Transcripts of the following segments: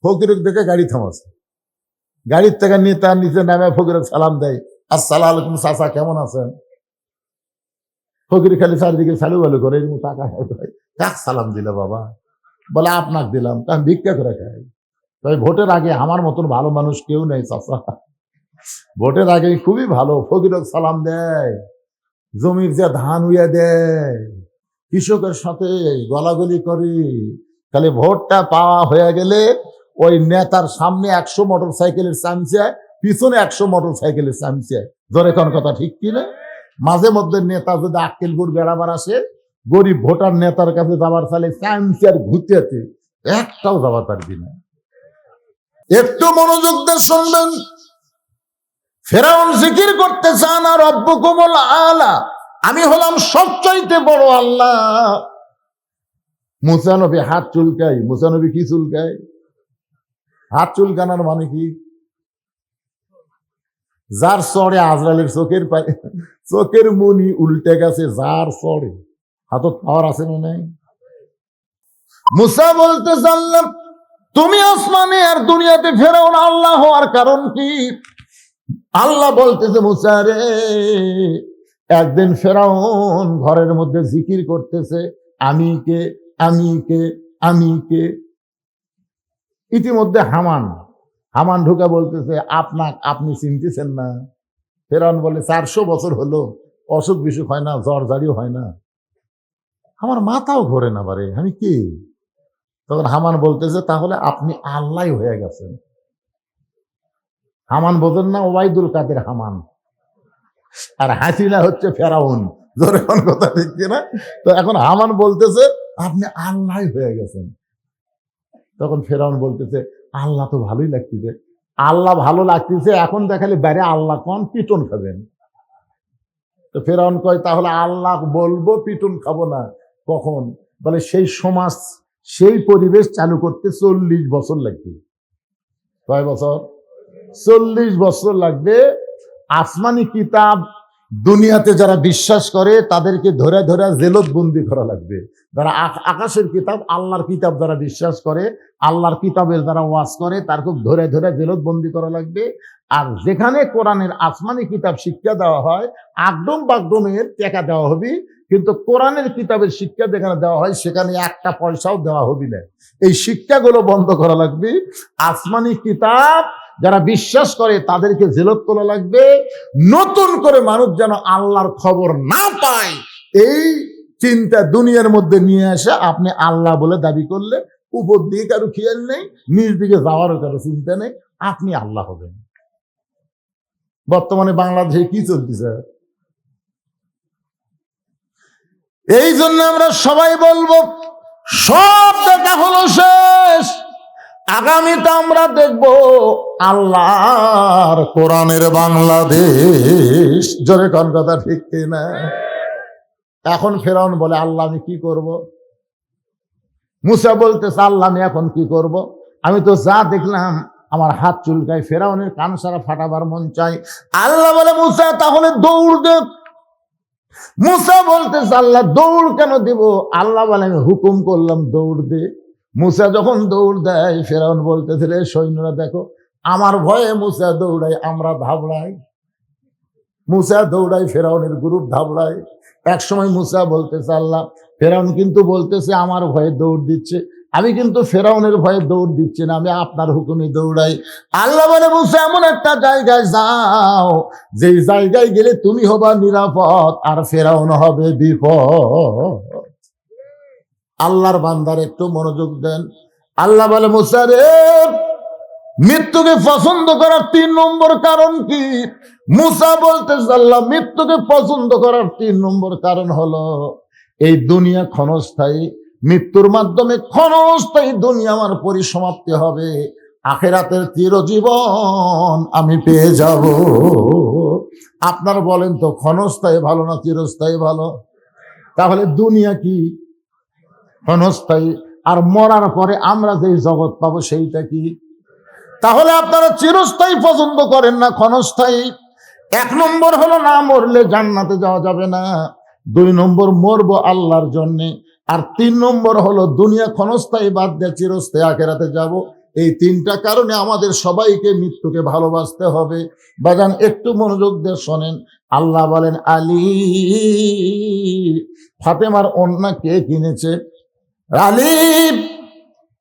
ফকিরক দেখে গাড়ি থামাচ্ছে, গাড়ির থেকে নেতা নিচে নামে ফকিরক সালাম দেয়, আসসালামু আলাইকুম চাচা কেমন আছেন? ফকির খালি চারিদিকে সালু বালু করে টাকা কাক সালাম দিল বাবা? বলে আপনাকে দিলাম, আমি ভিক্ষা করে খাই। তবে ভোটের আগে আমার মতন ভালো মানুষ কেউ নেই চাচা, ভোটের আগে খুবই ভালো। ফকিরক সালাম দেয়, জমির যে ধান উইয়া দেয়, কৃষকের সাথে গলাগলি করে। তাহলে ভোটটা পাওয়া হয়ে গেলে ওই নেতার সামনে 100 মোটর সাইকেলের চামচা, পিছনে 100 মোটর সাইকেলের চামচা। ধরে কোন কথা ঠিক কিনা? মাঝে মধ্যে নেতা যদি আক্কেলপুর বেড়াবার আসে, গরিব ভোটার নেতার কাছে যাবার চালে চামচার ঘুরতে একটাও যাবার পারবি না। একটু মনোযোগ দিয়ে শুনবেন। ফেরাউন জিকির করতে চান আর রব্বুকুমুল আলা, আমি হলাম সবচাইতে বড় আল্লাহ। মুসা নবী হাত চুলকায়। মুসা নবী কি চুলকায়? হাত চুলকানোর মানে কি? যার চড়ে আজরাইলের চোখের মনি উল্টে গেছে, যার চড়ে হাতত পাওয়ার আছে না নাই? মুসা বলতে জানলাম তুমি আসমানে আর দুনিয়াতে ফেরাউন আল্লাহ হওয়ার কারণ কি? আল্লাহ বলতেছে মুসা রে, একদিন ফেরাউন ঘরের মধ্যে জিকির করতেছে আমি কে আমি কে আমি কে। ইতিমধ্যে হামান ঢুকে বলতেছে আপনি চিনতেছেন না? ফেরাউন বলে 400 বছর হলো অসুখ বিসুখ হয় না, জ্বর জারিও হয় না, আমার মাথাও ঘোরে না বারে, আমি কি? তখন হামান বলতেছে তাহলে আপনি আল্লাহ হয়ে গেছেন। হামান বোঝেন না? ওবাইদুল কাদের হামান, আর হাসিনা হচ্ছে ফেরাউন। জোরে কোন কথা ঠিক কিনা? তো এখন হামান বলতেছে আপনি আল্লাহ হয়ে গেছেন। তখন ফেরাউন বলতেছে আল্লাহ তো ভালোই লাগতেছে। আল্লাহ ভালো লাগতেছে, এখন দেখালে বাইরে আল্লাহ কোন পিটন খাবেন। তো ফেরাউন কয় তাহলে আল্লাহ বলবো, পিটন খাবো না কখন? বলে সেই সমাজ সেই পরিবেশ চালু করতে 40 বছর লাগবে। কয় বছর? 40 বছর লাগবে। আসমানি কিতাব দুনিয়াতে যারা বিশ্বাস করে তাদেরকে ধরে ধরে জেলত বন্দি করা লাগবে। যারা আকাশের কিতাব আল্লাহর কিতাব যারা বিশ্বাস করে, আল্লাহর কিতাবের যারা ওয়াজ করে, তার খুব ধরে ধরে জেলত বন্দি করা লাগবে। আর যেখানে কোরআনের আসমানি কিতাব শিক্ষা দেওয়া হয়, আগডম বাগডমের টাকা দেওয়া হবে, কিন্তু কোরআনের কিতাবের শিক্ষা যেখানে দেওয়া হয় সেখানে একটা পয়সাও দেওয়া হবে না। এই শিক্ষাগুলো বন্ধ করা লাগবে। আসমানি কিতাব যারা বিশ্বাস করে তাদেরকে জেলত করা লাগবে। নতুন করে মানুষ যেন আল্লাহর খবর না পায়, এই চিন্তা দুনিয়ার মধ্যে নিয়ে আসে। আপনি আল্লাহ বলে দাবি করলে উপর দিকে কারো খেয়াল নেই, নিচ দিকে যাওয়ারও কারো চিন্তা নেই, আপনি আল্লাহ হবেন। বর্তমানে বাংলাদেশে কি চলতেছে? এই জন্য আমরা সবাই বলবো সব দেখা হলো শেষ, আগামীতে আমরা দেখব আল্লাহর কোরআনের বাংলাদেশ। জোরে কোন কথা ঠিক না? এখন ফেরাউন বলে আল্লাহ আমি কি করব? মুসা বলতেছে আল্লাহ আমি এখন কি করব? আমি তো যা দেখলাম আমার হাত চুলকায়, ফেরাউনের কান সারা ফাটাবার মন চাই। আল্লাহ বলে মুসা তাহলে দৌড় দে। মুসা বলতেছে আল্লাহ দৌড় কেন দিব? আল্লাহ বলে আমি হুকুম করলাম দৌড় দে। মুসা যখন দৌড় দেয়, ফেরাউন বলতেছে রে সৈন্যরা দেখো আমার ভয়ে মুসা দৌড়ায়, আমরা ধাবড়াই। মুসা দৌড়ায়, ফেরাউনের গ্রুপ ধাবড়ায়। এক সময় মুসা বলতেছে আল্লাহ ফেরাউন কিন্তু বলতেছে আমার ভয়ে দৌড় দিচ্ছে, আমি কিন্তু ফেরাউনের ভয়ে দৌড় দিচ্ছি না, আমি আপনার হুকুমে দৌড়াই। আল্লাহ বলে মুসা এমন একটা জায়গায় যাও যে জায়গায় গেলে তুমি হবা নিরাপদ আর ফেরাউন হবে বিপদ। আল্লাহর বান্দার একটু মনোযোগ দেন। আল্লাহ বলে মুসা রে, মৃত্যুকে পছন্দ করার 3 নম্বর কারণ কি? মুসা বলতেছে আল্লাহ মৃত্যুকে পছন্দ করার 3 নম্বর কারণ হলো এই দুনিয়া ক্ষণস্থায়ী, মৃত্যুর মাধ্যমে ক্ষণস্থায়ী দুনিয়া আমার পরিসমাপ্তি হবে, আখিরাতের চিরজীবন আমি পেয়ে যাব। আপনারা বলেন তো ক্ষণস্থায়ী ভালো না চিরস্থায়ী ভালো? তাহলে দুনিয়া কি? ক্ষণস্থায়ী। আর মরার পরে আমরা যে জগৎ পাবো সেইটা কি? তাহলে আপনারা চিরস্থায়ী পছন্দ করেন না ক্ষণস্থায়ী? 1 নম্বর হলো না মরলে জান্নাতে যাওয়া যাবে না, 2 নম্বর মরবো আল্লাহর জন্য, আর 3 নম্বর হলো দুনিয়া ক্ষণস্থায়ী বাদ দিয়ে চিরস্থায়ী আখিরাতে যাব। এই তিনটা কারণে আমাদের সবাইকে মৃত্যুকে ভালোবাসতে হবে। বাজান একটু মনোযোগ দিয়ে শোনেন। আল্লাহ বলেন, আলী, ফাতেমার ওড়না কে কিনেছে? আলী,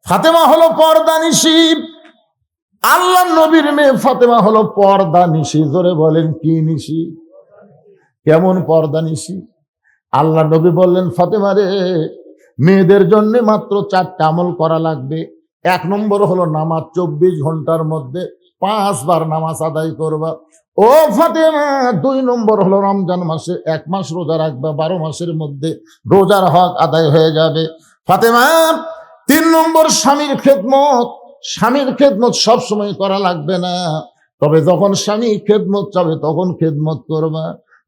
ফাতেমা হলো পর্দানিশী। আল্লাহ নবীর মেয়ে ফাতেমা হলো পর্দানিশী। জোরে বলেন, কি নিশি? কেমন পর্দানিশী? আল্লাহ নবী বললেন, ফাতেমা রে, মেয়েদের জন্য মাত্র 4টা আমল করা লাগবে। 1 নম্বর হলো নামাজ। 24 ঘন্টার মধ্যে 5 বার নামাজ আদায় করবা। ও ফাতেমা, 2 নম্বর হলো রমজান মাসে 1 মাস রোজা রাখবা। 12 মাসের মধ্যে রোজার হক আদায় হয়ে যাবে। ফাতেমা, 3 নম্বর স্বামীর খেদমত। স্বামীর খেদমত সবসময় করা লাগবে না, তবে যখন স্বামী খেদমত চাবে তখন খেদমত করবা।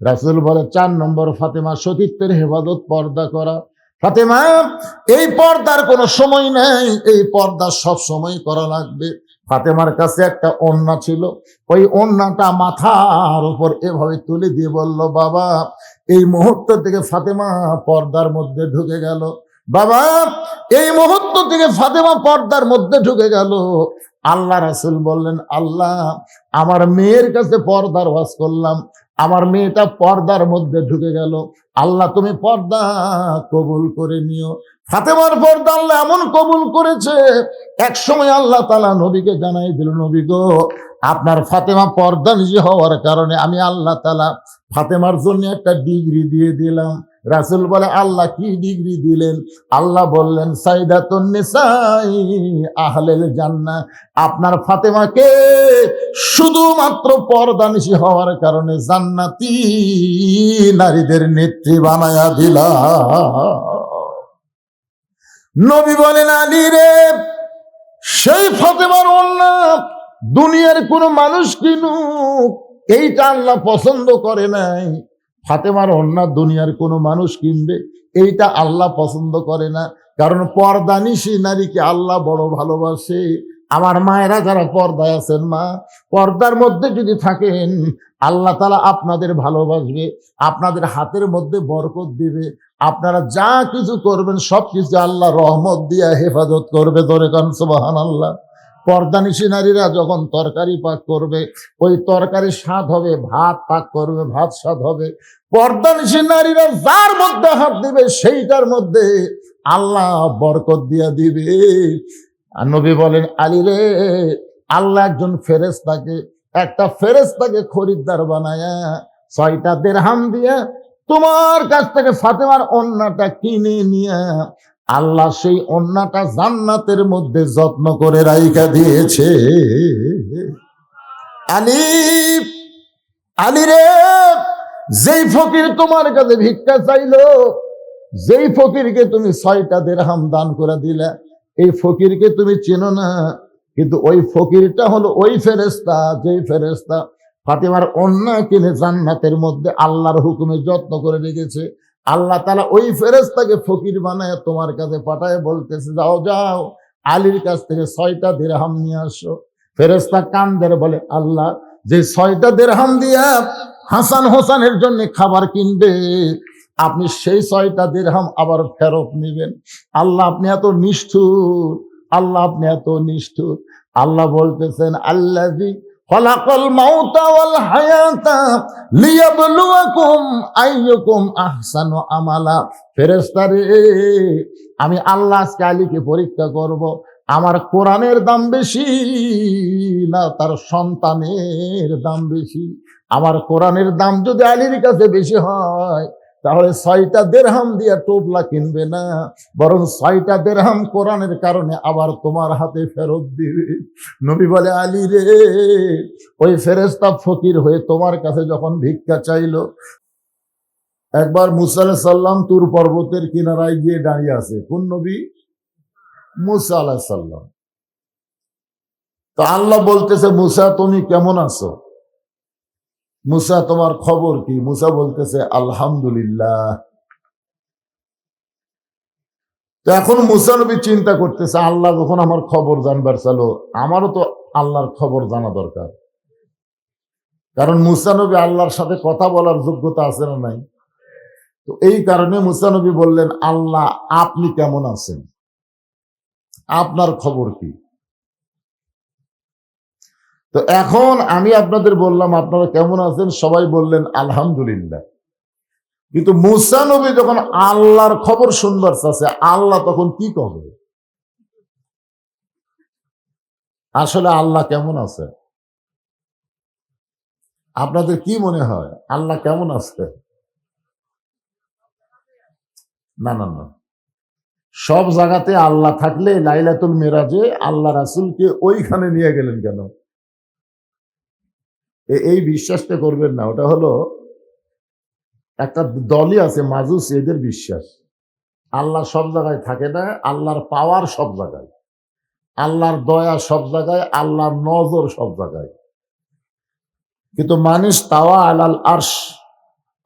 রাসূল বলে 4 নম্বর ফাতেমা, সতীত্বের হেফাজত, পর্দা করা। ফাতেমা, এই পর্দার কোনো সময় নাই, এই পর্দা সব সময় করা লাগবে। ফাতেমার কাছে একটা ওড়না ছিল, ওই ওড়নাটা মাথার উপর এভাবে তুলে দিয়ে বলল, বাবা, এই মুহূর্ত থেকে ফাতেমা পর্দার মধ্যে ঢুকে গেল। বাবা, এই মুহূর্ত থেকে ফাতেমা পর্দার মধ্যে ঢুকে গেল। আল্লাহ রাসূল বললেন, আল্লাহ, আমার মেয়ের কাছে পর্দার ওয়াজ করলাম, আমার মেয়েটা পর্দার মধ্যে ঢুকে গেল। আল্লাহ, তুমি পর্দা কবুল করে নিও। ফাতেমার পর্দা আল্লাহ এমন কবুল করেছে, এক সময় আল্লাহ তাআলা নবীকে জানাই দিল, নবী গো, আপনার ফাতেমা পর্দানিশী হওয়ার কারণে আমি আল্লাহ তাআলা ফাতেমার জন্য একটা ডিগ্রি দিয়ে দিলাম। রাসূল বলে, আল্লাহ কি ডিগ্রি দিলেন? আল্লাহ বললেন, সাইদাতুন নিসাই আহলেল জান্নাহ। আপনার ফাতেমাকে শুধুমাত্র পর্দানিশী হওয়ার কারণে জান্নাতি নারীদের নেত্রী বানায়া দিলাম। নবী বলেন, আলী রে, সেই ফাতেমার ওড়না দুনিয়ার কোন মানুষ কিনুক, এইটা আল্লাহ পছন্দ করে নাই। ফাতেমার ওড়না দুনিয়ার কোন মানুষ কিনবে, এইটা আল্লাহ পছন্দ করে না। কারণ পর্দানিশী নারীকে আল্লাহ বড় ভালোবাসে। আমার মায়েরা যারা পর্দায় আছেন, মা, পর্দার মধ্যে যদি থাকেন, আল্লাহ তাআলা আপনাদের ভালোবাসবে, আপনাদের হাতের মধ্যে বরকত দিবে। আপনারা যা কিছু করবেন সবকিছু আল্লাহ রহমত দিয়া হেফাজত করবে। ধরে কান সুবহানাল্লাহ। পর্দানিশী নারীরা যখন তরকারি পাক করবে, ওই তরকারি স্বাদ হবে। ভাত পাক করবে, ভাত স্বাদ হবে। পর্দানিশী নারীরা যার মধ্যে হাত দিবে, সেইটার মধ্যে আল্লাহ বরকত দিয়া দিবে। আর নবী বলেন, আলী রে, আল্লাহ একজন ফেরেশতাকে, একটা ফেরেশতাকে খরিদ্দার বানায়া 6টা দিরহাম দিয়া তোমার কাছ থেকে ফাতেমার ওড়নাটা কিনে নিয়া আল্লাহ সেই ওড়নাটা জান্নাতের মধ্যে যত্ন করে রাইখা দিয়েছে। আলী, আলী রে, যেই ফকির তোমার কাছে ভিক্ষা চাইলো, যেই ফকিরকে তুমি 6টা দিরহাম দান করে দিলা, এই ফকিরকে তুমি চেনো না, কিন্তু ওই ফকিরটা হলো ওই ফেরেশতা, যেই ফেরেশতা ফাতেমার ওড়না কিনে জান্নাতের মধ্যে আল্লাহর হুকুমে যত্ন করে রেখেছে। আল্লাহ তাআলা ওই ফেরেশতাকে ফকির বানায় তোমার কাছে পাঠায়, বলতেছে, যাও যাও, আলীর কাছ থেকে 6টা দিরহাম নিয়ে আসো। ফেরেশতা কান্দের, বলে, আল্লাহ, যে 6টা দিরহাম দিয়া হাসান হোসেনের জন্য খাবার কিনবে, আপনি সেই 6টা দিরহাম আবার ফেরত নেবেন? আল্লাহ, আপনি এত নিষ্ঠুর, আল্লাহ, আপনি এত নিষ্ঠুর। আল্লাহ বলতেছেন, আল্লাযী খলাকাল মাউতা ওয়াল হায়াতা লিয়াবলুয়াকুম আইয়ুকুম আহসানু আমালা। ফেরেশতা রে, আমি আল্লাহ আজকে আলীকে পরীক্ষা করব, আমার কোরআনের দাম বেশি না তার সন্তানের দাম বেশি? আমার কোরআনের দাম যদি আলীর কাছে বেশি হয়, তাহলে 6টা দিরহাম দিয়া টোপলা কিনবে না, বরং 6টা দিরহাম কোরআনের কারণে আবার তোমার হাতে ফেরত দিবে। নবী বলে, আলী রে, ওই ফেরেশতা ফকির হয়ে তোমার কাছে যখন ভিক্ষা চাইলো, একবার মুসা আলাইহিস সালাম তুর পর্বতের কিনারায় গিয়ে দাঁড়িয়ে আছে। কোন নবী? মুসা আলাইহিস সালাম। তো আল্লাহ বলতেছে, মুসা, তুমি কেমন আছো? মুসা, তোমার খবর কি? মুসা বলতেছে, আলহামদুলিল্লাহ। তো এখন মুসা নবী চিন্তা করতেছে, আল্লাহ যখন আমার খবর জানবার চালো, আমারও তো আল্লাহর খবর জানা দরকার। কারণ মুসা নবী আল্লাহর সাথে কথা বলার যোগ্যতা আছে না নাই? তো এই কারণে মুসা নবী বললেন, আল্লাহ, আপনি কেমন আছেন? আপনার খবর কি? তো এখন আমি আপনাদের বললাম আপনারা কেমন আছেন, সবাই বললেন আলহামদুলিল্লাহ। কিন্তু মুসা নবী যখন আল্লাহর খবর শুনবার চাচ্ছে, আল্লাহ তখন কি করবে? আসলে আল্লাহ কেমন আছে? আপনাদের কি মনে হয় আল্লাহ কেমন আছে? না না না, সব জায়গাতে আল্লাহ থাকলে লাইলাতুল মেরাজে আল্লাহ রাসূলকে ওইখানে নিয়ে গেলেন কেন? এই বিশ্বাসটা করবেন না। ওটা হলো একটা দলই আছে মাজুসি, এদের বিশ্বাস। আল্লাহ সব জায়গায় থাকে না, আল্লাহর পাওয়ার সব জায়গায়, আল্লাহর দয়া সব জায়গায়, আল্লাহর নজর সব জায়গায়। কিন্তু মানুষ তাওয়া আলাল আরশ,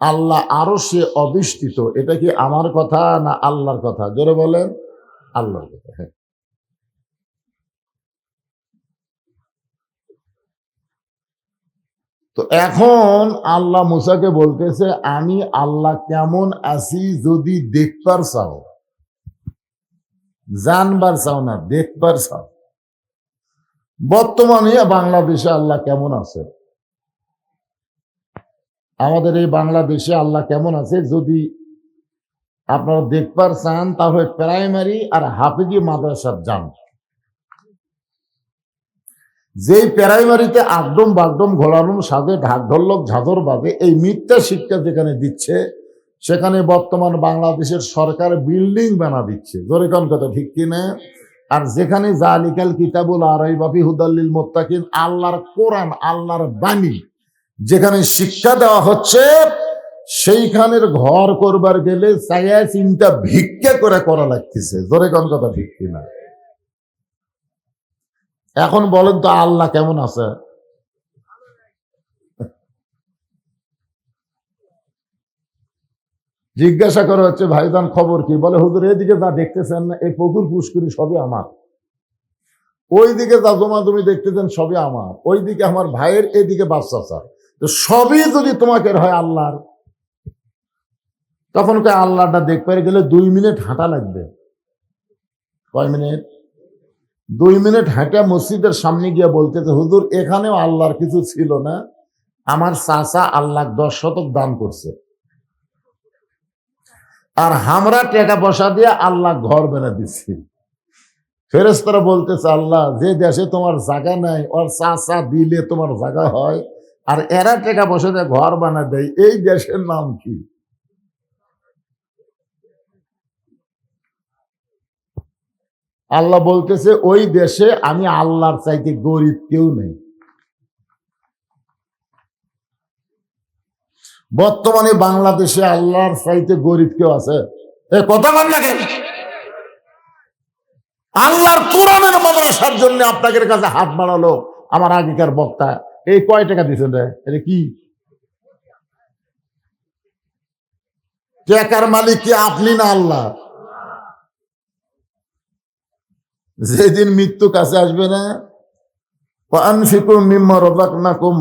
আল্লাহ আরো সে অধিষ্ঠিত। এটা কি আমার কথা না আল্লাহর কথা? জোরে বলেন। আল্লাহর কথা। হ্যাঁ, তো এখন আল্লাহ মুসাকে বলতেছে আমি আল্লাহ কেমন আছি যদি দেখবার চাও, জানবার চাও না, দেখবার চাও। বর্তমানে বাংলাদেশে আল্লাহ কেমন আছে, আমাদের এই বাংলাদেশে আল্লাহ কেমন আছে যদি আপনারা দেখবার চান, তাহলে প্রাইমারি আর হাফিজি মাদ্রাসার যান। যেই প্রাইমারিতে আগডম বাগডম ঘোরানো সাজে ঢাক ঢোলক ঝাঁঝর বাজে, এই মিথ্যা শিক্ষা যেখানে দিচ্ছে, সেখানে বর্তমান বাংলাদেশের সরকার বিল্ডিং বানা দিচ্ছে। জোরে কোন কথা ঠিক কিনা? আর যেখানে জালিকাল কিতাবুল আরাইবা ফি হুদাল্লিল মুত্তাকিন, আল্লাহর কোরআন, আল্লাহর বাণী যেখানে শিক্ষা দেওয়া হচ্ছে, সেইখানের ঘর করবার গেলে চাইয়া চিন্তা ভিক্ষা করে করা লাগতেছে। জোরে কোন কথা ঠিক কিনা? এখন বলেন তো আল্লাহ কেমন আছে? জিজ্ঞাসা করা হচ্ছে ভাইজান খবর কি? বলে হুজুর এদিকে যা দেখতেছেন না, এই পুকুর পুষ্করি সবই আমার, ওইদিকে যা জমা জমি দেখতেছেন সবই আমার, ওইদিকে আমার ভাইয়ের, এদিকে বাচ্চা চার, তো সবই যদি তোমাকে হয় আল্লাহর, তখন কে আল্লাহটা দেখতে গেলে 2 মিনিট হাঁটা লাগবে। কয় মিনিট? 2 মিনিট হাঁটা মসজিদের সামনে গিয়ে বলতেছে হুজুর এখানেও আল্লাহর কিছু ছিল না, আমার চাচা আল্লাহ 10 শতক দান করছে, আর আমরা টাকা পয়সা দিয়ে আল্লাহ ঘর বানা দিচ্ছি। ফেরেশতারা বলতেছে আল্লাহ যে দেশে তোমার জায়গা নাই, ওর চাচা দিলে তোমার জায়গা হয়, আর এরা টাকা পয়সা দিয়ে ঘর বানা দেয়, এই দেশের নাম কি? আল্লাহ বলতেছে ওই দেশে আমি আল্লাহর চাইতে গরিব কেউ নেই। বর্তমানে বাংলাদেশে আল্লাহর চাইতে গরিব কেউ আছে? এ কথা বল লাগে। আল্লাহর কোরআনের মাদ্রাসার জন্য আপনাদের কাছে হাত বাড়ালো আমার আগেকার বক্তা, এই কয় টাকা দিচ্ছেন রে? এটা কি টাকার মালিক কি আপনি না আল্লাহ? যেদিন মৃত্যু কাছে আসবে না, আনফিকুম মিম্মা রাযাকনাকুম,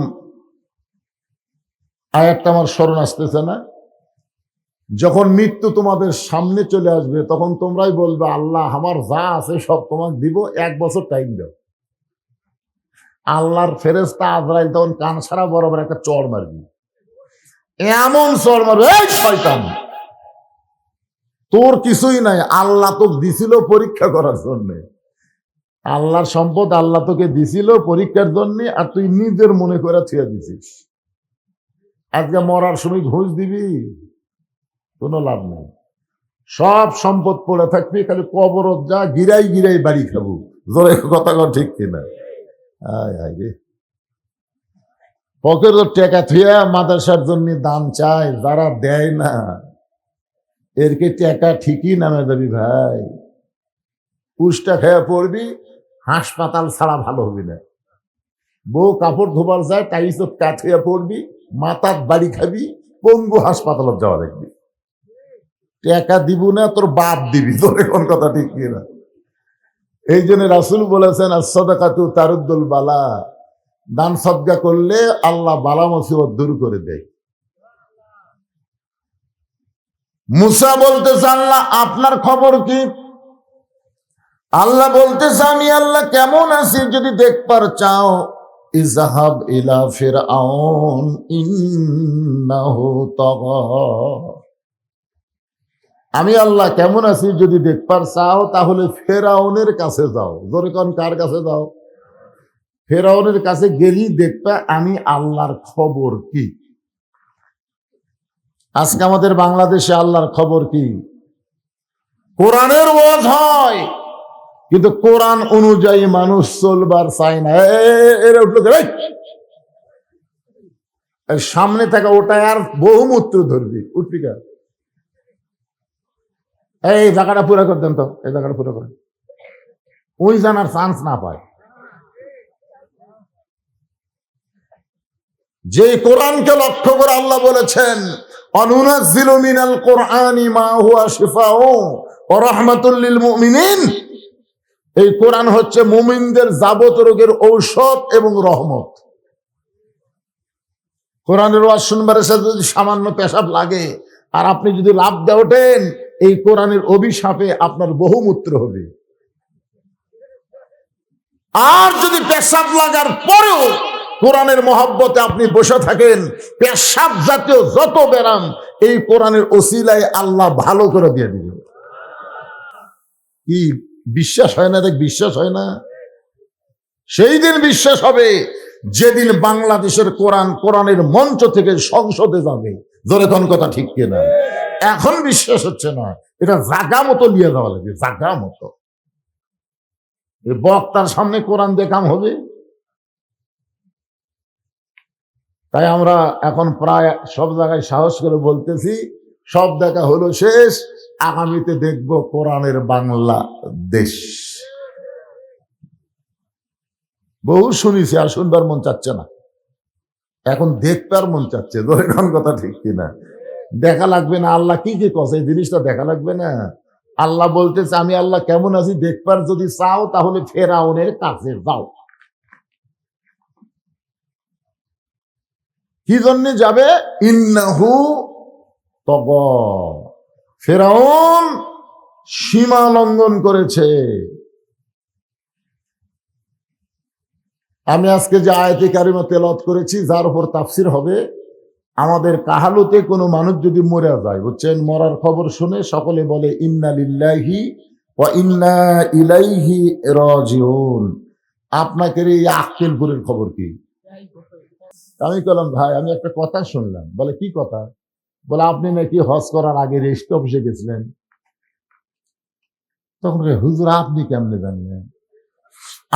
আয়াতটা আমার স্মরণ আসতেছে না, যখন মৃত্যু তোমাদের সামনে চলে আসবে তখন তোমরাই বলবে আল্লাহ আমার যা আছে সব তোমাকে দিব, 1 বছর টাইম দাও। আল্লাহর ফেরেশতা আজরাইল তখন কান সারা বরাবর একটা চড় মারবে, এমন চড় মারবে, এই শয়তান তোর কিছুই নাই, আল্লাহ তোকে দিছিল পরীক্ষা করার জন্য, আল্লাহর সম্পদ আল্লাহ তোকে দিছিল পরীক্ষার জন্য, আর তুই নিজের মনে করে ছুঁয়ে দিছিস। আজকে মরার সময় ঘুষ দিবি, কোনো লাভ নেই। সব সম্পদ পড়ে থাকবি, খালি কবরত যা গিরাই গিরাই বাড়ি খাবো। জোরে কথা কর ঠিক কিনা? পকের টাকা থুয়া মাদ্রাসার জন্য দান চায়, যারা দেয় না এরকে টাকা ঠিকই নামে যাবি ভাই। পুষ্টা খেয়ে পড়বি, হাসপাতাল ছাড়া ভালো হবি না। বউ কাপড় ধোবার যায়, তাই সব কাঠিয়া পড়বি, মাথার বাড়ি খাবি, পঙ্গু হাসপাতালত যাওয়া দেখবি। টাকা দিব না, তোর বাপ দিবি। তোর কোন কথা ঠিক কিনা? এই জন্য রাসূল বলেছেন as-সাদাকাতু তারুদ্দুল বালা, দান সদকা করলে আল্লাহ বালা মুসিবত দূর করে দেয়। মুসা বলতেছে আল্লাহ আপনার খবর কি? আল্লাহ বলতেছে আমি আল্লাহ কেমন আছি যদি দেখবার চাও, ইযহাব ইলা ফিরআউন ইন্নাহু তাগা। আমি আল্লাহ কেমন আছি যদি দেখবার চাও তাহলে ফেরাউনের কাছে যাও। জোরে কোন, কার কাছে যাও? ফেরাউনের কাছে গেলেই দেখবা আমি আল্লাহর খবর কি। আজকে আমাদের বাংলাদেশে আল্লাহর খবর কি? কোরআনের ওয়াজ হয় কিন্তু কোরআন অনুযায়ী মানুষ চলবার চায় না। এরা উঠলো, সামনে থাকা ওটা আর বহুমূত্র ধরবি, উঠবি কা? এই জায়গাটা পুরো করে দেন তো, এই জায়গাটা পুরো করেন, ওই জানার চান্স না পায়। যে কোরআনকে লক্ষ্য করে আল্লাহ বলেছেন অনুনাজ্জিলু মিনাল কোরআনি মা হুয়া শিফাউ ওয়া রাহমাতুল লিল মুমিনিন। এই কোরআন হচ্ছে মুমিনদের যাবত রোগের ঔষধ এবং রহমত। কোরআনের ওয়াজ শুনবার সাথে যদি সামান্য পেশাব লাগে আর আপনি যদি লাভ দিয়ে ওঠেন, এই কোরআনের অভিশাপে আপনার বহুমূত্র হবে। আর যদি পেশাব লাগার পরেও কোরআনের মহব্বতে আপনি বসে থাকেন, পেশাব জাতীয় যত ব্যারাম এই কোরআনের ওসিলায় আল্লাহ ভালো করে দিয়ে দিবেন। কি বিশ্বাস হয় না? দেখ, বিশ্বাস হয় না? সেই দিন বিশ্বাস হবে যেদিন বাংলাদেশের কোরআনের মঞ্চ থেকে সংসদে যাবে। জোরে কোন কথা ঠিক কিনা? এখন বিশ্বাস হচ্ছে না। এটা জাগা মতো নিয়ে যাওয়া লাগবে, জাগা মতো। বক্তার সামনে কোরআন দেখাম হবে। তাই আমরা এখন প্রায় সব জায়গায় সাহস করে বলতেছি, সব দেখা হলো শেষ, আগামীতে দেখব কোরআনের বাংলাদেশ। বহু শুনেছি, আর শুনবার মন চাচ্ছে না, এখন দেখবার মন চাচ্ছে। ধরে কোন কথা ঠিক কিনা? দেখা লাগবে না আল্লাহ কি কি কছে, এই জিনিসটা দেখা লাগবে না। আল্লাহ বলতেছে আমি আল্লাহ কেমন আছি দেখবার যদি চাও তাহলে ফেরাউনের কাছে যাও। কি জন্য যাবে? ইন্নাহু তাগা, ফেরাউন সীমা লঙ্ঘন করেছে। আমি আজকে যে আয়াতে কারিমা তেলাওয়াত করেছি, যার উপর তাফসির হবে, আমাদের কাহালুতে কোনো মানুষ যদি মরে যায়, বুঝছেন, মরার খবর শুনে সকলে বলে ইন্না লিল্লাহি ওয়া ইন্না ইলাইহি রাজিউন। আপনাকে এই আক্কেলপুরের খবর কি? আমি বললাম ভাই আমি একটা কথা শুনলাম। বলে কি কথা? বলে আপনি নাকি হজ করার আগে রেজিস্ট্রি অফিসে গেছিলেন। তখন হুজুর আপনি কেমনে জানলেন?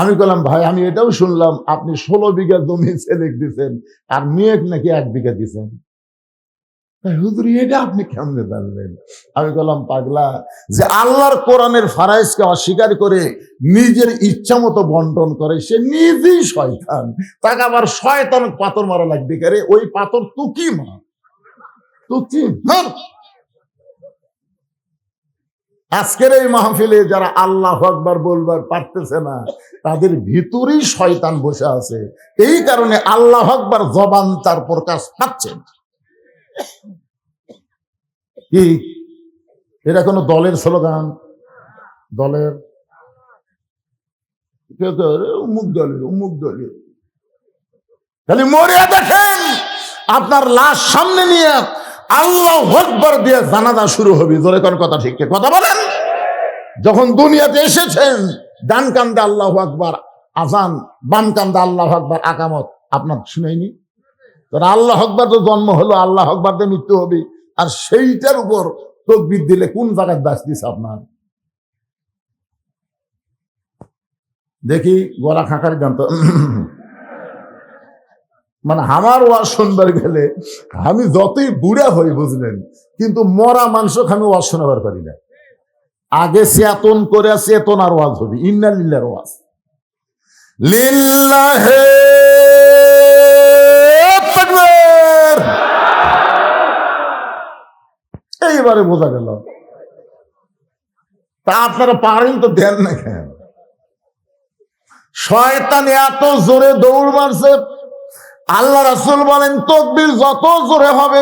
আমি বললাম ভাই আমি এটাও শুনলাম আপনি 16 বিঘা জমি ছেলে দিচ্ছেন আর মেয়ে নাকি 1 বিঘা দিচ্ছেন। হুজুর এটা আপনি কেমনে জানলেন? আমি বললাম পাগলা, যে আল্লাহর কোরআনের ফারাইজকে অস্বীকার করে নিজের ইচ্ছা মতো বন্টন করে সে নিজেই শয়তান। তাকে আবার শয়তান পাথর মারা লাগবে কে রে? ওই পাথর তুকি মা, তুকি মার। আজকের এই মাহফিলে যারা আল্লাহু আকবার বলবার পারতেছে না, তাদের ভিতরেই শয়তান বসে আছে। এই কারণে আল্লাহু আকবার জবান তার প্রকাশ পাচ্ছে না। কি এটা কোনো দলের স্লোগান? দলের অমুক দলের অমুক দলের। খালি মরিয়া দেখেন, আপনার লাশ সামনে নিয়ে আল্লাহু আকবার দিয়ে জানাজা শুরু হবে। জোরে কোন কথা ঠিক কথা বলেন? যখন দুনিয়াতে এসেছেন ডান কান্দে আল্লাহু আকবার আজান, বাম কান্দে আল্লাহু আকবার আকামত, আপনার শুনাইনি? আল্লাহু আকবার তো জন্ম হলো, আল্লাহু আকবার দিয়ে মৃত্যু হবে। আর সেইটার উপর তাকবীর দিলে কোন জায়গায় দাস দিছে আপনার? দেখি গলা খাঁকার গান তো মানে আমার ওয়াজ শুনবার গেলে আমি যতই বুড়া হই বুঝলেন, কিন্তু মরা মানুষ আমি ওয়াজ শোনাবার পারি না। আগে চেতন করে চেতনার ওয়াজ হবে, ইন্না লিল্লাহর ওয়াজ। লিল্লাহে তাকবীর, এইবারে বোঝা গেল। তা আপনারা পারেন তো দেন না কেন? শয়তান এত জোরে দৌড় মারছে, আল্লাহ রাসূল বলেন তাকবীর যত জোরে হবে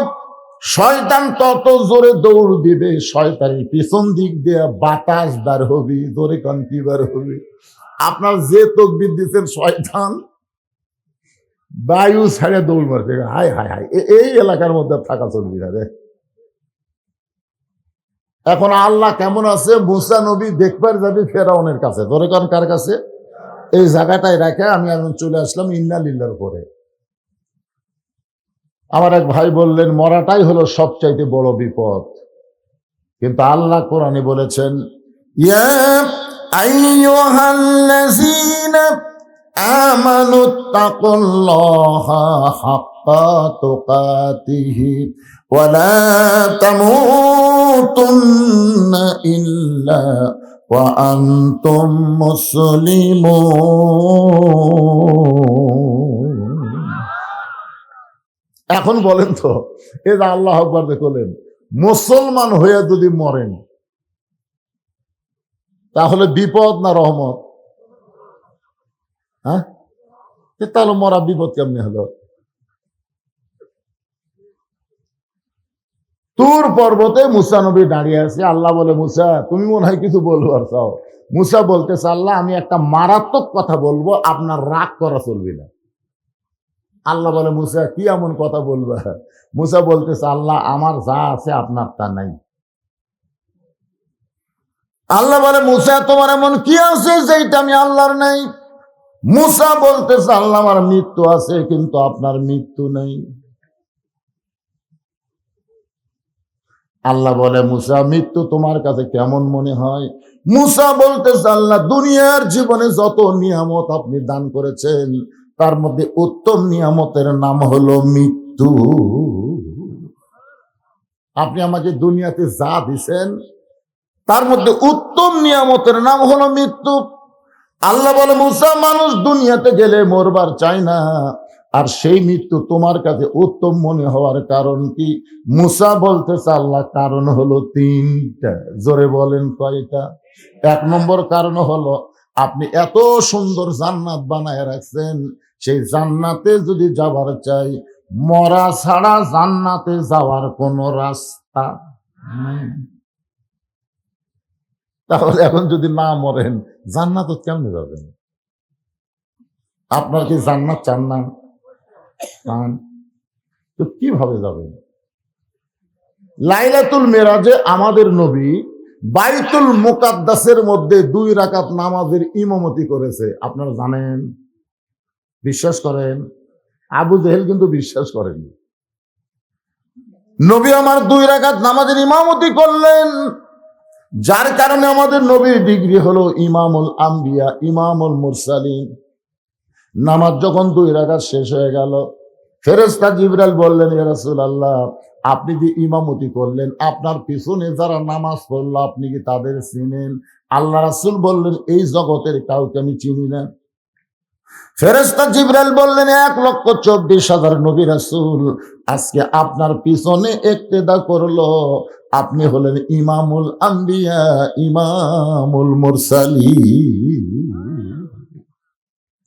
শয়তান তত জোরে দৌড় দিবে। শয়তানের পিছন দিক দিয়ে বাতাস বার হবে। জোরে কান কি বার হবে? আপনার যে তাকবীর দিচ্ছেন শয়তান বায়ু ছেড়ে দৌড় মারছে, হায় হায় হায়, এই এলাকার মধ্যে থাকা চলবি না রে। এখন আল্লাহ কেমন আছে, মুসা নবী দেখবার যাবি ফেরাউনের কাছে, ধরে কারণ কার কাছে, এই জায়গাটায় রেখে আমি এখন চলে আসলাম ইন্না লিল্লার পরে। আমার এক ভাই বললেন মরাটাই হলো সবচাইতে বড় বিপদ, কিন্তু আল্লাহ কোরআনে বলেছেন ইয়া আইয়ুহাল্লাযীনা আমানুত্তাকুল্লাহা হাক্কা তুকাতিহি ওয়া লা তামুতুন্না ইল্লা ওয়া আনতুম মুসলিমুন। এখন বলেন তো, এই যে আল্লাহ আকবার দেখলেন, মুসলমান হয়ে যদি মরেন তাহলে বিপদ না রহমত? হ্যাঁ, তাহলে মরা বিপদ কেমনি হলো? তুর পর্বতে মুসা নবী দাঁড়িয়ে আছে, আল্লাহ বলে মুসা তুমি মনে হয় কিছু বলবার চাও। মুসা বলতেছে আল্লাহ আমি একটা মারাত্মক কথা বলবো, আপনার রাগ করা চলবে না। আল্লাহ বলে মুসা কি এমন কথা বলবে? মুসা বলতেছে আল্লাহ আমার যা আছে আপনার তা নাই। আল্লাহ বলে মুসা তোমার এমন কি আছে যেটা আমি আল্লাহর নাই? মুসা বলতেছে আল্লাহ আমার মৃত্যু আছে কিন্তু আপনার মৃত্যু নেই। আল্লাহ বলে মুসা মৃত্যু তোমার কাছে কেমন মনে হয়? মুসা বলতেছে আল্লাহ দুনিয়ার জীবনে যত নিয়ামত আপনি দান করেছেন তার মধ্যে উত্তম নিয়ামতের নাম হলো মৃত্যু। আপনি আমাকে দুনিয়াতে যা দিছেন তার মধ্যে উত্তম নিয়ামতের নাম হলো মৃত্যু। আল্লাহ বলে মুসা মানুষ দুনিয়াতে গেলে মরবার চায় না, আর সেই মৃত্যু তোমার কাছে উত্তম মনে হওয়ার কারণ কি? মুসা বলতেছে আল্লাহ কারণ হলো তিনটা। জোরে বলেন কয়টা? এক নম্বর কারণ হলো আপনি এত সুন্দর জান্নাত বানায় রাখছেন, সেই জান্নাতে যদি যাবার চাই মরা ছাড়া জান্নাতে যাওয়ার কোনো রাস্তা নেই। তাহলে এখন যদি না মরেন জান্নাত কেমনে যাবেন? আপনার কি জান্নাত চান না? তো কিভাবে যাবেন? লাইলাতুল মেরাজে আমাদের নবী বাইতুল মুকাদ্দাসের মধ্যে 2 রাকাত নামাজের ইমামতি করেছে, আপনারা জানেন? বিশ্বাস করেন? আবু জেহেল কিন্তু বিশ্বাস করেনি। নবী আমার 2 রাকাত নামাজের ইমামতি করলেন, যার কারণে আমাদের নবীর ডিগ্রি হলো ইমামুল আম্বিয়া, ইমামুল মুরসালিন। নামাজ যখন 2 রাকাত শেষ হয়ে গেল, ফেরেশতা জিবরাইল বললেন ইয়া রাসূলুল্লাহ আপনি যে ইমামতি করলেন আপনার পিছনে যারা নামাজ পড়লো আপনি কি তাদের চিনেন? আল্লাহ রাসূল বললেন এই জগতের কাউকে আমি চিনি না। ফেরেশতা জিবরাইল বললেন 1,24,000 নবী রাসূল আজকে আপনার পিছনে ইক্তেদা করলো, আপনি হলেন ইমামুল আম্বিয়া, ইমামুল মুরসালিন।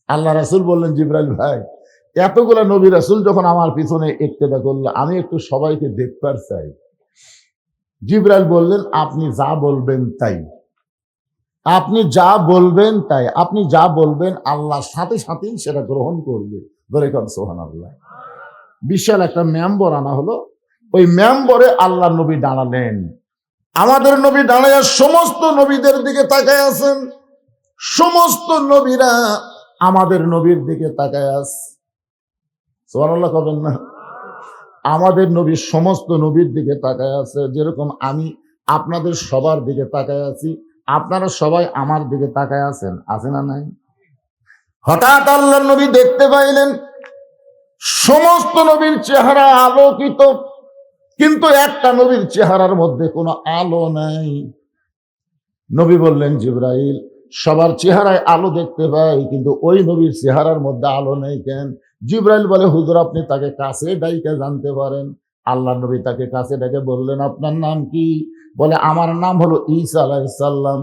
আল্লাহ রাসূল বললেন জিবরাইল ভাই এতগুলা নবী রাসূল যখন আমার পিছনে ইক্তেদা করলো আমি একটু সবাইকে দেখবার চাই। জিবরাইল বললেন আপনি যা বলবেন তাই, আপনি যা বলবেন তাই, আপনি যা বলবেন আল্লাহর সাথে সাথেই সেটা গ্রহণ করবে। ধরে কান সুবহানাল্লাহ। বিশাল একটা মেম্বর আনা হলো, ওই মেম্বরে আল্লাহ নবী দাঁড়ালেন। আমাদের নবী দাঁড়ায় সমস্ত নবীদের দিকে তাকায় আছেন, সমস্ত নবীরা আমাদের নবীর দিকে তাকায় আছে। সুবহানাল্লাহ করবেন না? আমাদের নবী সমস্ত নবীর দিকে তাকায় আছে, যেরকম আমি আপনাদের সবার দিকে তাকায় আছি, আপনারা সবাই আমার দিকে তাকায় আছেন, আছে না নাই? হঠাৎ আল্লাহর নবী দেখতে পাইলেন সমস্ত নবীর চেহারা আলোকিত, কিন্তু একটা নবীর চেহারার মধ্যে কোনো আলো নাই। নবী বললেন জিবরাইল সবার চেহারায় আলো দেখতে পাই কিন্তু ওই নবীর চেহারার মধ্যে আলো নেই কেন? জিবরাইল বলে হুজুর আপনি তাকে কাছে ডাইকে জানতে পারেন। আল্লাহ নবী তাকে কাছে ডেকে বললেন আপনার নাম কি? বলে আমার নাম হলো ঈসা আলাইহিস সালাম।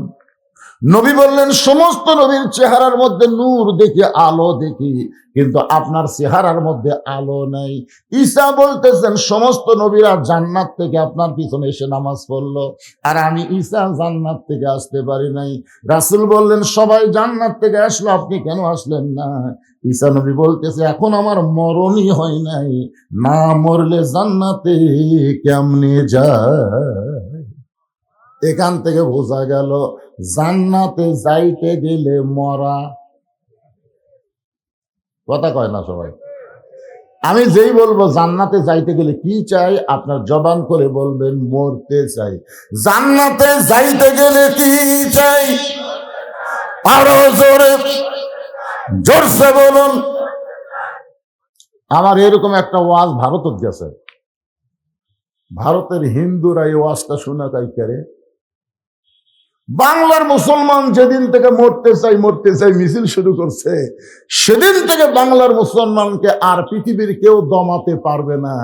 নবী বললেন সমস্ত নবীর চেহারার মধ্যে নূর দেখি, আলো দেখি, কিন্তু আপনার চেহারার মধ্যে আলো নাই। ঈসা বলতেছেন সমস্ত নবীরা জান্নাত থেকে আপনার পিছনে এসে নামাজ পড়লো, আর আমি ঈসা জান্নাত থেকে আসতে পারি নাই। রাসূল বললেন সবাই জান্নাত থেকে আসলো, আপনি কেন আসলেন না? ঈসা নবী বলতেছে এখন আমার মরণই হয় নাই, না মরলে জান্নাতে কেমনে যায়? এখান থেকে বোঝা গেল জান্নাতে যাইতে গেলে মরা। কথা কয় না সবাই। আমি যেই বলবো জান্নাতে যাইতে গেলে কি চাই, আপনার জবান করে বলবেন মরতে চাই। জান্নাতে যাইতে গেলে কি চাই? আরো জোরে জোরসে বলুন। আমার এরকম একটা ওয়াজ ভারতত গেছে, ভারতের হিন্দুরা এই ওয়াজটা শুনে কাইকারে। বাংলার মুসলমান যেদিন থেকে মরতে চাই মিছিল শুরু করছে, সেদিন থেকে বাংলার মুসলমানকে আর পৃথিবীর কেউ দমাতে পারবে না।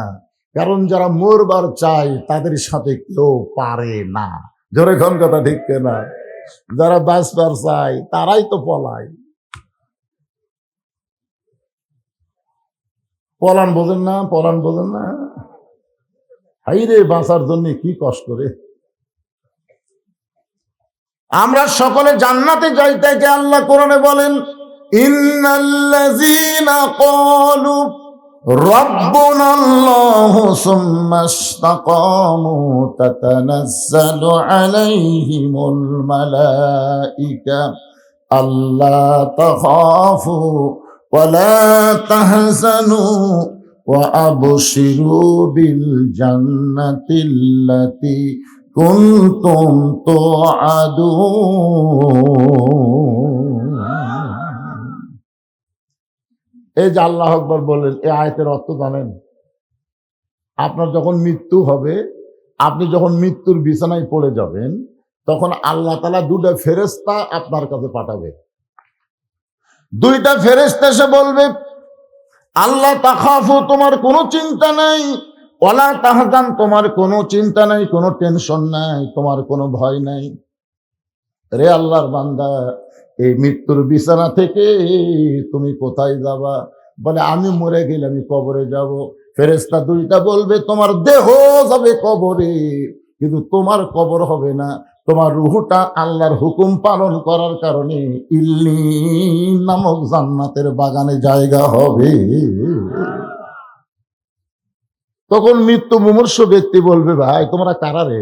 কারণ যারা মরবার চায় তাদের সাথে কেউ পারে না। জোরে কোন কথা ঠিক না? যারা বাঁচবার চায় তারাই তো পলায়। পলান বোঝেন না? পলান বোঝেন না? হাইরে বাঁচার জন্য কি কষ্ট রে। আমরা সকলে জান্নাতে যাইতে যে আল্লাহ কোরআনে বলেন ইন্নাল্লাযীনা ক্বালু রাব্বুনাল্লাহু সুম্মা ইসতাকামু তাতানাজ্জালু আলাইহিমুল মালাইকা আল্লা তাখাফু ওয়া লা তাহজানু ওয়া আবশিরু বিল জান্নাতিল্লাতী কুনতুম তুআদুন। এই যে আল্লাহু আকবার বললেন, এই আয়াতের অর্থ জানেন? আপনার যখন মৃত্যু হবে, আপনি যখন মৃত্যুর বিছানায় পড়ে যাবেন, তখন আল্লাহ তাআলা দুটো ফেরেশতা আপনার কাছে পাঠাবে। দুইটা ফেরেশতা এসে বলবে আল্লাহ তাখাফু, তোমার কোনো চিন্তা নাই, ওয়ালা তাহজান, তোমার কোনো চিন্তা নাই, কোনো টেনশন নাই, তোমার কোনো ভয় নাই। রে আল্লাহর বান্দা, এই মৃত্যুর বিছানা থেকে তুমি কোথায় যাবা? বলে আমি মরে গেলে আমি কবরে যাব। ফেরেশতা দুইটা বলবে তোমার দেহ যাবে কবরে, কিন্তু তোমার কবর হবে না, তোমার রূহটা আল্লাহর হুকুম পালন করার কারণে ইল্লিন নামক জান্নাতের বাগানে জায়গা হবে। তখন মৃত্যু মুমূর্ষ ব্যক্তি বলবে ভাই তোমরা কারা রে?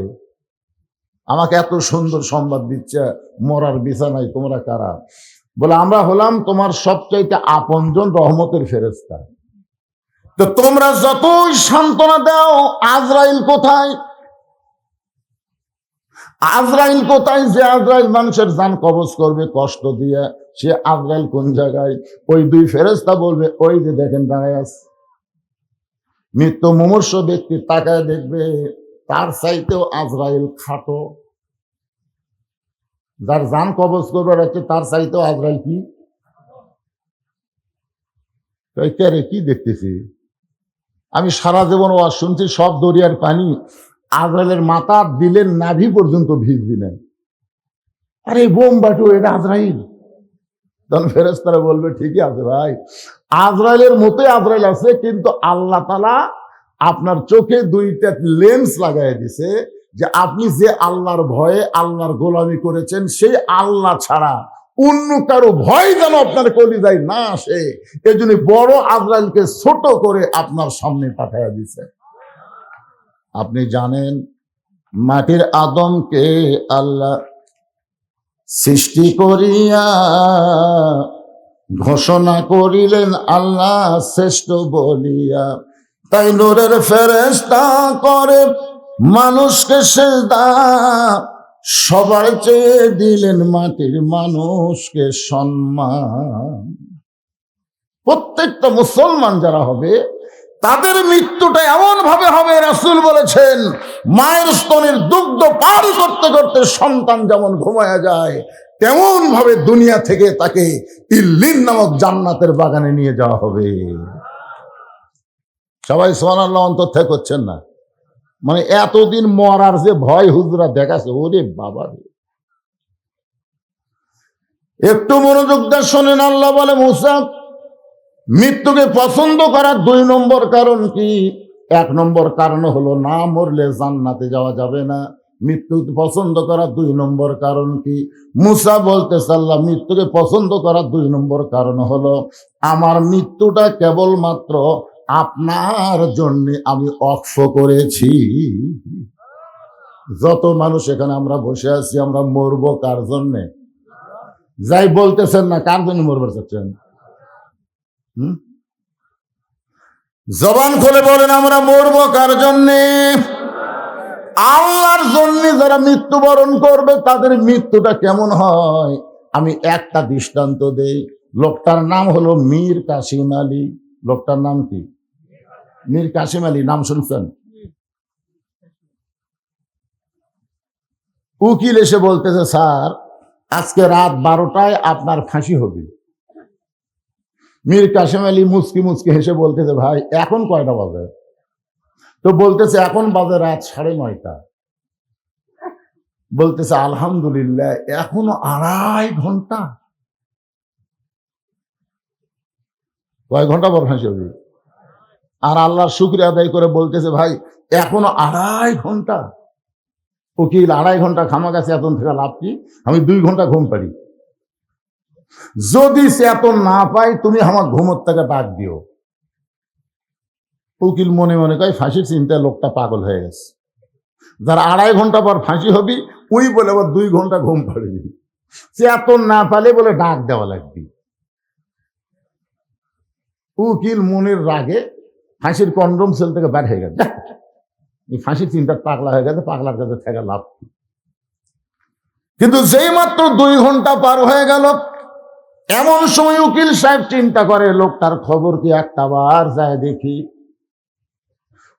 আমাকে এত সুন্দর সংবাদ দিচ্ছে মরার বিছানায়, তোমরা কারা? বলে আমরা হলাম তোমার সবচাইতে আপনজন রহমতের ফেরেশতা। তো তোমরা যতই সান্ত্বনা দাও, আজরাইল কোথায়? আজরাইল কোথায়? যে আজরাইল মানুষের জান কবজ করবে কষ্ট দিয়ে, সে আজরাইল কোন জায়গায়? ওই দুই ফেরেশতা বলবে ওই যে দেখেন দাঁড়ায় আছে। মৃত্যু মুমূর্ষ ব্যক্তি তাকায় দেখবে তার চাইতেও আজরাইল খাটো। যার জান কবজ করবার হচ্ছে তার চাইতেও আজরাইল কি? কি দেখতেছি আমি? সারা জীবন ওয়াজ শুনছি সব দরিয়ার পানি আজরাইলের মাথা দিলেন নাভি পর্যন্ত ভিজবি না। আরে বোম বাটু, এটা আজরাইল। তখন ফেরেশতারা বলবে ঠিকই আছে ভাই, আজরাইলের মতোই আজরাইল আছে, কিন্তু আল্লাহ তাআলা আপনার চোখে দুইটা লেন্স লাগাই দিছে, যে আপনি যে আল্লাহর ভয়ে আল্লাহর গোলামি করেছেন, সেই আল্লাহ ছাড়া অন্য কারো ভয় যেন আপনার কলিজায় না আসে, এই জন্য বড় আজরাইলকে ছোট করে আপনার সামনে পাঠাইয়া দিছে। আপনি জানেন মাটির আদমকে আল্লাহ সৃষ্টি করিয়া ঘোষণা করিলেন আল্লাহ শ্রেষ্ঠ বলিয়া, তাই নূরের ফেরেশতা করে মানুষকে সেজদা, সবার চেয়ে দিলেন মাটির মানুষকে সম্মান। প্রত্যেকটা মুসলমান যারা হবে তাদের মৃত্যুটা এমন ভাবে হবে, রাসূল বলেছেন মায়ের স্তনের দুগ্ধ পান করতে করতে সন্তান যেমন ঘুমায়া যায়, তেমন ভাবে দুনিয়া থেকে তাকে ইল্লিন নামক জান্নাতের বাগানে নিয়ে যাওয়া হবে। সবাই সুবহানাল্লাহ অন্তর থেকে করছেন না? মানে এতদিন মরার যে ভয় হুজুরা দেখাছে, ওরে বাবা রে, একটু মনোযোগ দিয়ে শোনেন, আল্লাহ বলে মুসা মৃত্যুকে পছন্দ করার 2 নম্বর কারণ কি? 1 নম্বর কারণ হলো না মরলে জান্নাতে যাওয়া যাবে না। মৃত্যু পছন্দ করার 2 নম্বর কারণ কি? মুসা বলতেছে আল্লাহ মৃত্যুকে পছন্দ করার 2 নম্বর কারণ হলো আমার মৃত্যুটা কেবলমাত্র আপনার জন্য আমি অক্ষ করেছি। যত মানুষ এখানে আমরা বসে আছি আমরা মরবো কার জন্যে? যাই বলতেছেন না, কার জন্য মরবার চাচ্ছেন? জবান খুলে বলেন আমরা মরবো কার জন্যে? আল্লাহর জন্য। যারা মৃত্যুবরণ করবে তাদের মৃত্যুটা কেমন হয় আমি একটা দৃষ্টান্ত দেই। লোকটার নাম হলো মীর কাসিম আলী। লোকটার নাম কি? মীর কাসিম আলী, নাম শুনছেন? উকিল এসে বলতেছে স্যার আজকে রাত 12টায় আপনার ফাঁসি হবে। মীর কাসিম আলী মুচকি মুচকি হেসে বলতেছে ভাই এখন কয়টা বাজে? তো বলতেছে এখন বাজে রাত 9:30। বলতেছে আলহামদুলিল্লাহ এখনো 2.5 ঘন্টা। কয় ঘন্টা পর ফাঁসি হবে? আর আল্লাহর শুকরিয়া আদায় করে বলতেছে ভাই এখনো 2.5 ঘন্টা। উকিল 2.5 ঘন্টা খামাখা চেতন থেকে লাভ কি? আমি 2 ঘন্টা ঘুম পারি। যদি চেতন না পাই তুমি আমার ঘুমোর থেকে ডাক দিও। উকিল মনে মনে কয় ফাঁসির চিন্তায় লোকটা পাগল হয়ে গেছে। যার 2.5 ঘন্টা পর ফাঁসি হবি ওই বলে আবার 2 ঘন্টা ঘুম পাড়বি। চেতন না পালে বলে ডাক দেওয়া লাগবে। উকিল মনের রাগে ফাঁসির কন্ডম সেল থেকে বের হয়ে গেছে। ফাঁসির চিন্তা পাগলা হয়ে গেছে, পাগলার কাছে থেকে লাভ। কিন্তু যেই মাত্র 2 ঘন্টা পার হয়ে গেল এমন সময় উকিল সাহেব চিন্তা করে লোকটার খবর কি একটা বার যায় দেখি।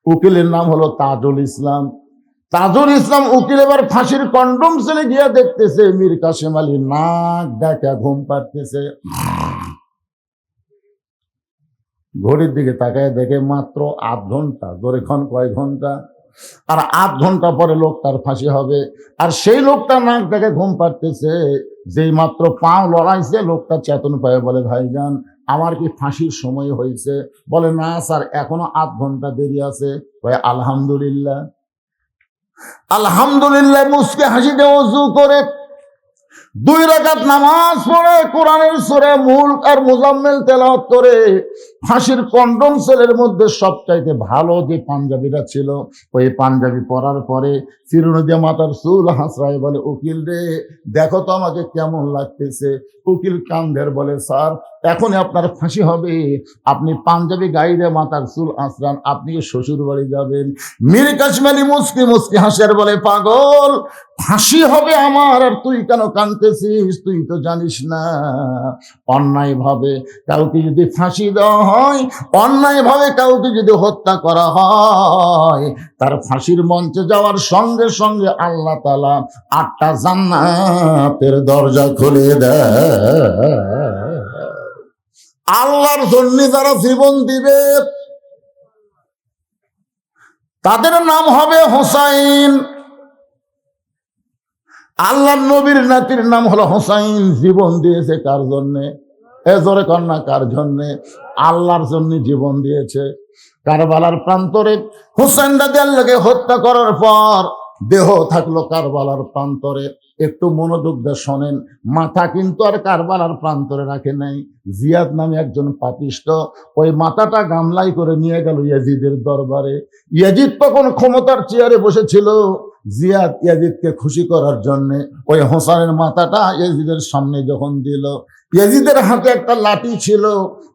উকিলের নাম হলো তাজুল ইসলাম। তাজুল ইসলাম উকিল এবার ফাঁসির কন্ডম সেলে গিয়ে দেখতেছে মীর কাসিম আলী নাক ডাকা ঘুম পাড়তেছে। ঘড়ির দিকে তাকায় দেখে মাত্র 8 ঘন্টা। জোরে ক্ষণ কয় ঘন্টা? আর 8 ঘন্টা পরে লোকটার ফাঁসি হবে। আর সেই লোকটা নাক দেখে ঘুম পাড়তেছে। যেই মাত্র পাও লড়াইছে লোকটা চেতন পায় বলে ভাইজান আমার কি ফাঁসির সময় হয়েছে? বলে না স্যার এখনো 8 ঘন্টা দেরি আছে। আলহামদুলিল্লাহ। আলহামদুলিল্লাহ মুসকে হাসি দিয়ে ওযু করে 2 রাকাত নামাজ পড়ে কোরআনের সূরা মুলক আর মুজাম্মিল তেলাওয়াত করে ফাঁসির কন্ডম সেলের মধ্যে সবচাইতে ভালো যে পাঞ্জাবিটা ছিল ওই পাঞ্জাবি পরার পরে চিরুনি দিয়ে মাথার চুল হাসরায় বলে উকিল রে দেখো তো আমাকে কেমন লাগতেছে। উকিল কান্দের বলে স্যার এখনই আপনার ফাঁসি হবে, আপনি পাঞ্জাবি গায়ে মাথার চুল আঁচড়ান, আপনি শ্বশুর বাড়ি যাবেন। মীর কাসিম আলী মুচকি মুচকি হাসের বলে পাগল ফাঁসি হবে আমার আর তুই কেন কাঁদতেছিস? তুই তো জানিস না অন্যায় ভাবে কাউকে যদি ফাঁসি দেওয়া হয়, অন্যায় ভাবে কাউকে যদি হত্যা করা হয় তার ফাঁসির মঞ্চে যাওয়ার সঙ্গে সঙ্গে আল্লাহ তাআলা 8টা জান্নাতের দরজা খুলে দেয়। আল্লাহর জন্য যারা জীবন দিবে তাদের নাম হবে হোসাইন। আল্লাহর নবীর নাতির নাম হলো হোসাইন। জীবন দিয়েছে কার জন্যে? জোরে কন্যা কার জন্যে? আল্লাহর জন্য জীবন দিয়েছে। কারবালার প্রান্তরে হোসেন রাদিয়াল্লাহকে হত্যা করার পর দেহ থাকলো কারবালার প্রান্তরে। একটু মনোযোগ দিয়ে শোনেন, মাথা কিন্তু আর কারবালার প্রান্তরে রাখে নাই। জিয়াদ নামে একজন পাপিষ্ট ওই মাথাটা গামলাই করে নিয়ে গেল ইয়াজিদের দরবারে। ইয়াজিদ তখন ক্ষমতার চেয়ারে বসেছিল। জিয়াদ ইয়াজিদকে খুশি করার জন্য ওই হোসেনের মাথাটা ইয়াজিদের সামনে যখন দিল, ইয়াজিদের হাতে একটা লাঠি ছিল,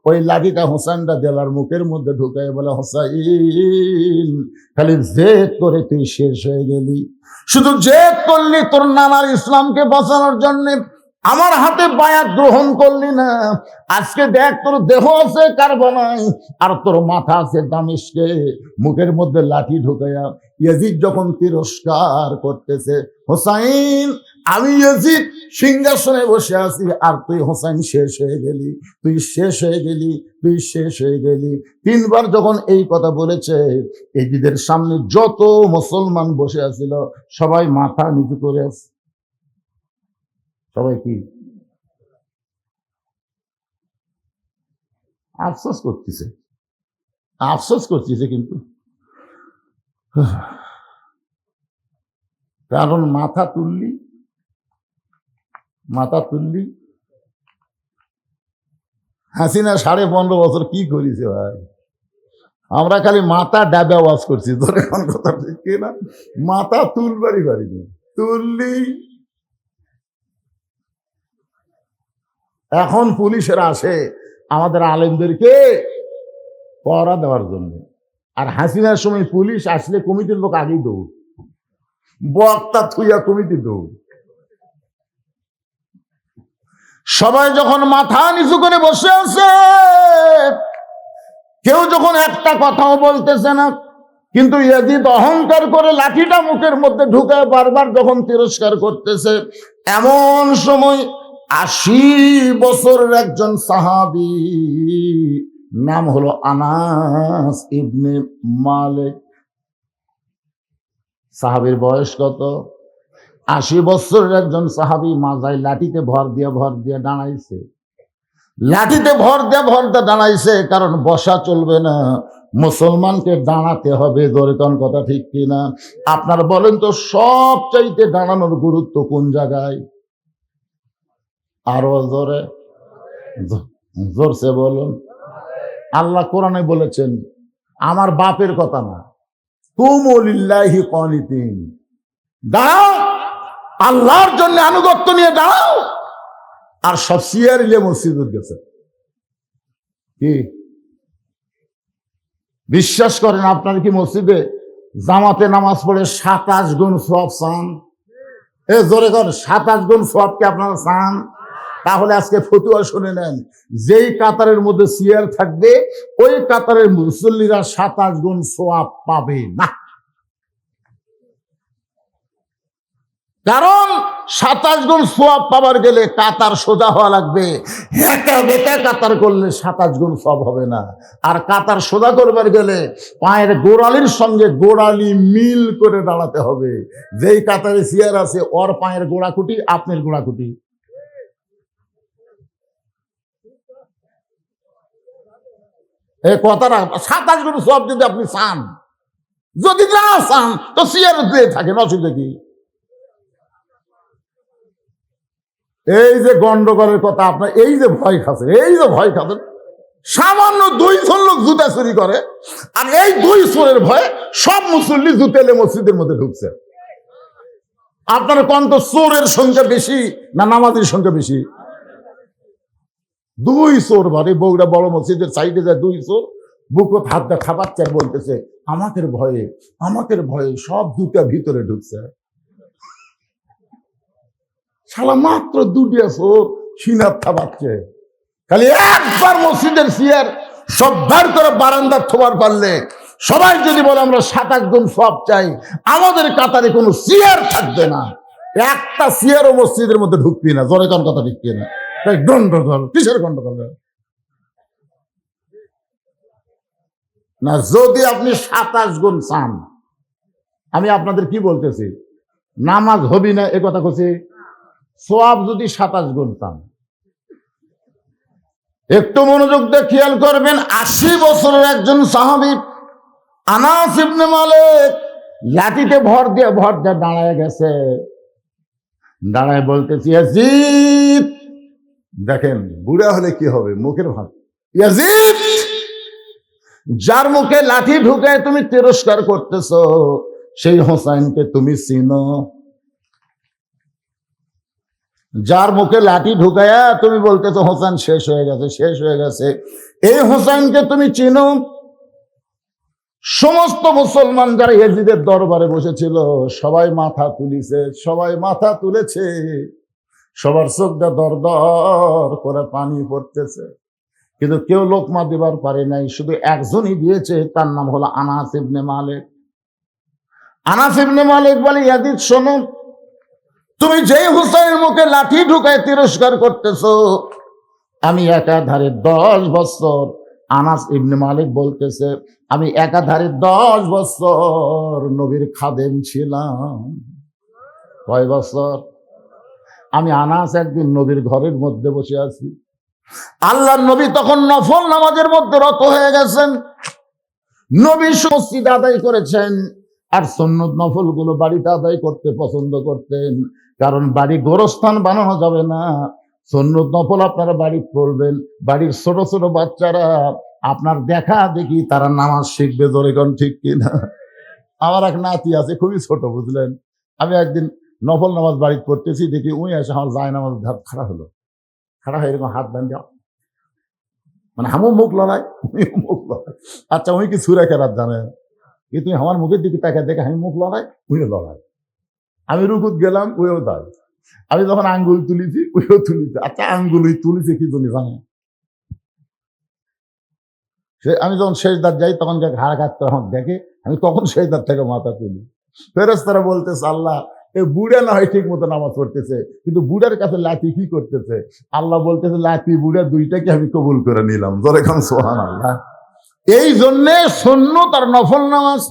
ওই লাঠিটা হোসেন রাদিয়াল্লাহর মুখের মধ্যে ঢুকায় বলে হোসাইন খালি জেদ করে তুই শেষ হয়ে গেলি। শুধু জেদ করলি তোর নানার ইসলামকে বাঁচানোর জন্য, আমার হাতে বায়াত গ্রহণ করলি না। আজকে দেখ তোর দেহ আছে কারবালায় আর তোর মাথা আছে দামেস্কে। মুখের মধ্যে লাঠি ঢুকাইয়া ইয়াজিদ যখন তিরস্কার করতেছে, হোসাইন আমি ইয়াজিদ সিংহাসনে বসে আছি আর তুই হোসাইন শেষ হয়ে গেলি, তুই শেষ হয়ে গেলি, তুই শেষ হয়ে গেলি। 3 বার যখন এই কথা বলেছে ইয়াজিদের সামনে যত মুসলমান বসে আছিল সবাই মাথা নিচু করে আছে। সবাই কি আফসোস করতেছে, আফসোস করতেছে, কিন্তু কারণ মাথা তুললি হাসিনা 15.5 বছর কি করেছে ভাই? আমরা খালি মাথা ডাবে আওয়াজ করছি, তোর এখন কথা ঠিক কিনা? মাথা তুলবারই পারিনি, তুললি। এখন পুলিশেরা আসে আমাদের আলেমদেরকে পহরা দেওয়ার জন্য, আর হাসিনার সময় পুলিশ আসলে কমিটির লোক আগেই দৌড়, বক্তা থুইয়া কমিটি দৌড়। সবাই যখন মাথা নিচু করে বসে আছে, কেউ যখন একটা কথাও বলতেছে না, কিন্তু ইয়াজিদ অহংকার করে লাঠিটা মুখের মধ্যে ঢুকায় বারবার যখন তিরস্কার করতেছে, এমন সময় 80 বছরের একজন সাহাবী, নাম হলো আনাস ইবনে মালিক। সাহাবীর বয়স কত? 80 বছরের একজন সাহাবী মাজায় লাঠিতে ভর দিয়ে দাঁড়াইছে। লাঠিতে ভর দিয়ে দাঁড়াইছে, কারণ বসা চলবে না, মুসলমানকে দাঁড়াতে হবে। জোরে কোন কথা ঠিক কিনা? আপনার বলেন তো, সব চাইতে দাঁড়ানোর গুরুত্ব কোন জায়গায়? আরো জোরে, জোরসে বলুন। আল্লাহ কোরআনে বলেছেন, আমার বাপের কথা না, কুমু লিল্লাহি কানিতিন, দাঁড়াও, আল্লাহর জন্য আনুগত্য নিয়ে দাঁড়াও। আর সব সিয়ারিলে মসজিদে গেছে। কি বিশ্বাস করেন? আপনার কি মসজিদে জামাতে নামাজ পড়ে 27 গুণ সওয়াব চান? এ জোরে কর, 27 গুণ সওয়াব কি আপনারা চান? তাহলে আজকে ফতুয়া শুনে নেন, যেই কাতারের মধ্যে সিয়ার থাকবে ওই কাতারের মুসল্লিরা 27 গুণ সওয়াব পাবে না। কারণ 27 গুণ সওয়াব পাবার গেলে কাতার সোজা হওয়া লাগবে। একা বেকা কাতার করলে 27 গুণ সওয়াব হবে না। আর কাতার সোজা করবার গেলে পায়ের গোড়ালির সঙ্গে গোড়ালি মিল করে দাঁড়াতে হবে। যেই কাতারে চেয়ার আছে ওর পায়ের গোড়াকুটি আপনার গোড়াকুটি। এই কথাটা 27 গুণ সওয়াব যদি আপনি চান, যদি না চান তো চেয়ার দিয়ে থাকেন, অসুবিধা কি? এই যে গন্ডগোলের কথা আপনার, এই যে ভয় খাচ্ছেন, সামান্য 2 জন লোক জুতা চুরি করে, আর এই 2 চোরের ভয়ে সব মুসল্লি জুতেলে মসজিদের মধ্যে ঢুকছে। আপনার কোন তো চোরের সংখ্যা বেশি না নামাজের সংখ্যা বেশি? 2 চোর ভারে বগুড়া বড় মসজিদের সাইডে যায় 2 চোর, বুকত হাত দা খাবাচ্ছে আর বলতেছে, আমাদের ভয়ে সব জুতা ভিতরে ঢুকছে। শালা মাত্র 2টা চোর সিনার থাবাচ্ছে। খালি একবার মসজিদের চেয়ার সব বার করে বারান্দা থোবার পারলে, সবাই যদি বলে আমরা 27 গুণ সওয়াব চাই, আমাদের কাতারে কোনো চেয়ার থাকবে না, একটা চেয়ারও মসজিদের মধ্যে ঢুকবি না। জোরে কোন কথা ঠিক কিনা? তাই গন্ডগোল, কিসের গন্ডগোল না? যদি আপনি 27 গুণ চান, আমি আপনাদের কি বলতেছি, নামাজ হবি না এ কথা কছি, সওয়াব যদি 27 গুণ চান, একটু মনোযোগ দিয়ে খেয়াল করবেন। 80 বছরের একজন সাহাবী আনাস ইবনে মালিক লাঠিতে ভর দিয়ে দাঁড়ায় গেছে। দাঁড়ায় বলতেছি, ইয়াজিদ, দেখেন বুড়া হলে কি হবে, মুখের ভাব, ইয়াজিদ, যার মুখে লাঠি ঢুকে তুমি তিরস্কার করতেছো সেই হোসাইনকে তুমি চিনো? যার মুখে লাঠি ঢুকায়া তুমি বলতেছো হোসেন শেষ হয়ে গেছে, এই হোসেনকে তুমি চিনো? সমস্ত মুসলমান যারা ইয়াজিদের দরবারে বসেছিল সবাই মাথা তুলেছে, সবার চোখ দিয়ে দর দর করে পানি পড়তেছে, কিন্তু কেউ লোকমা দিবার পারে নাই। শুধু একজনই দিয়েছে, তার নাম হলো আনাস ইবনে মালিক। আনাস ইবনে মালিক বলে, ইয়াজিদ শোনো, তুমি যেই হুসাইনের মুখে লাঠি ঢুকায় তিরস্কার করতেছো, আমি একাধারে 10 বছর, আনাস ইবনে মালিক বলতেছে, আমি একাধারে 10 বছর নবীর খাদেম ছিলাম। কয় বছর? আমি আনাস একদিন নবীর ঘরের মধ্যে বসে আছি, আল্লাহর নবী তখন নফল নামাজের মধ্যে রত হয়ে গেছেন। নবী মসজিদে আদায় করেছেন, আর সুন্নত নফল গুলো বাড়িতে আদায় করতে পছন্দ করতেন, কারণ বাড়ি গোরস্থান বানানো যাবে না। সুন্নত নফল আপনারা বাড়ি করবেন, বাড়ির ছোট ছোট বাচ্চারা আপনার দেখা দেখি তারা নামাজ শিখবে, ধরে কোন ঠিক কিনা। আমার এক নাতি আছে, খুবই ছোট, বুঝলেন। আমি একদিন নফল নামাজ বাড়ি করতেছি, দেখি উই এসে আমার যায় নামাজ খাড়া হলো, খাড়া হয়ে এরকম হাত বান্ধা, মানে হামু মুখ লড়াই, মুখ লড়াই। আচ্ছা, উই কি সুরা কেরাত জানে? কি তুমি আমার মুখের দিকে তাকে দেখে আমি মুখ লড়াই, উইও লড়াই। আমি রুকুত গেলাম, উইও তাই। আমি যখন আঙ্গুল তুলিছি, উইও তুলিছে। আচ্ছা, আঙ্গুল তুলিছে কি জন্য জানে? আমি যখন শেষদার যাই তখন ঘাড় কাটতে আমার দেখে, আমি তখন শেষদার থেকে মাথা তুলি। ফেরেশতারা বলতেছে, আল্লাহ, এ বুড়া না হয় ঠিক মতো নামাজ পড়তেছে, কিন্তু বুড়ার কাছে লাঠি কি করতেছে? আল্লাহ বলতেছে, লাঠি বুড়া দুইটাকে আমি কবুল করে নিলাম। ধরে খান সুবহানাল্লাহ। এই জন্যে সুন্নত আর নফল নামাজ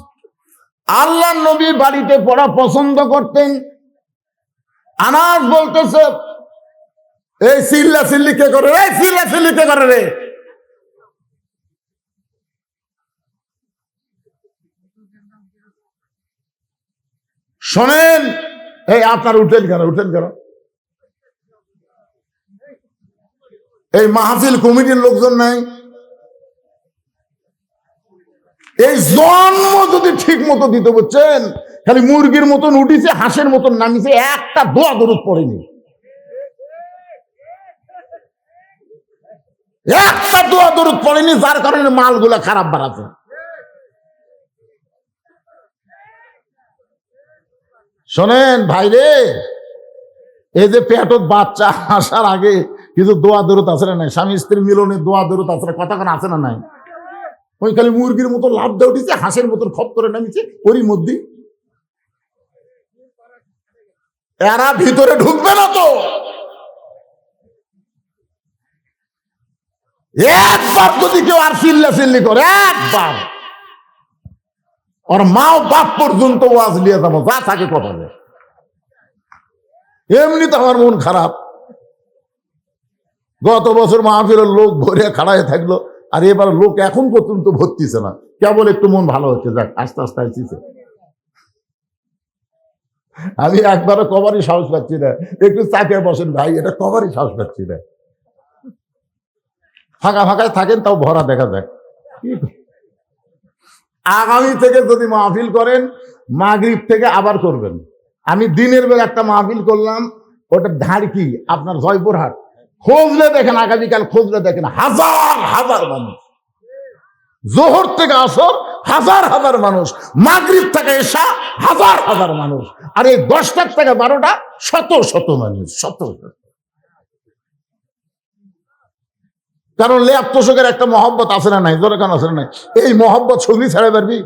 আল্লাহ নবী বাড়িতে পড়া পছন্দ করতেন। আনাস বলতেছে, এই চিল্লা চিল্লি কে করে রে, চিল্লা চিল্লি কে করে রে? শোনেন, এই আপনার উঠেন কেন, উঠেন কেন? এই মাহফিল কমিটির লোকজন নাই? এই জন্ম যদি ঠিক মতো দিতে বলছেন, খালি মুরগির মতন উঠিছে, হাঁসের মতন নামিছে, একটা দোয়া দরুদ পড়েনি, একটা দোয়া দরুদ পড়েনি, যার কারণে মালগুলা খারাপ বাড়াচ্ছে। শোনেন ভাইরে, এই যে পেটত বাচ্চা আসার আগে কিছু দোয়া দরুদ আছে না নাই? স্বামী স্ত্রীর মিলনে দোয়া দরুদ আছে না? কতক্ষণ আছে না নাই? ওই খালি মুরগির মতো লাভ দিয়ে উঠেছে, হাঁসের মতন খপ করে নামিছে, ওরই মধ্যে এরা ভিতরে ঢুকবে না তো। একবার যদি কেউ আর চিল্লা চিল্লি করে, একবার ওর মাও বাপ পর্যন্ত ওয়াজ নিয়ে যাবো, যা থাকে কথা নেই। এমনি তো আমার মন খারাপ। গত বছর মাহফিলের লোক ভরে খাড়ায় থাকলো, আর এবার লোক এখন পর্যন্ত ভর্তিছে না, কেবল একটু মন ভালো হচ্ছে, যাক আস্তে আস্তে আসছে। আমি একবারও কবারই সাহস পাচ্ছি না, একটু চাপে বসেন ভাই, এটা কবারই সাহস পাচ্ছি না। ফাঁকা ফাঁকায় থাকেন, তাও ভরা দেখা যাক। আগামী থেকে যদি মাহফিল করেন, মাগরিব থেকে আবার করবেন। আমি দিনের বেলা একটা মাহফিল করলাম, ওটার ধার কি আপনার জয়পুরহাট, খোঁজলে দেখেন, আগামীকাল খোঁজলে দেখেন, হাজার হাজার মানুষ, জোহর থেকে আসর হাজার হাজার মানুষ, মাগরিব থেকে এশা হাজার হাজার মানুষ, আর এই 10টা থেকে 12টা শত শত মানুষ, শত শত। কারণ লেপ তোষকের একটা মহব্বত আছে না নাই? জোরে কেন আছে না নাই? এই মহব্বত ছবি ছাড়া পারবি?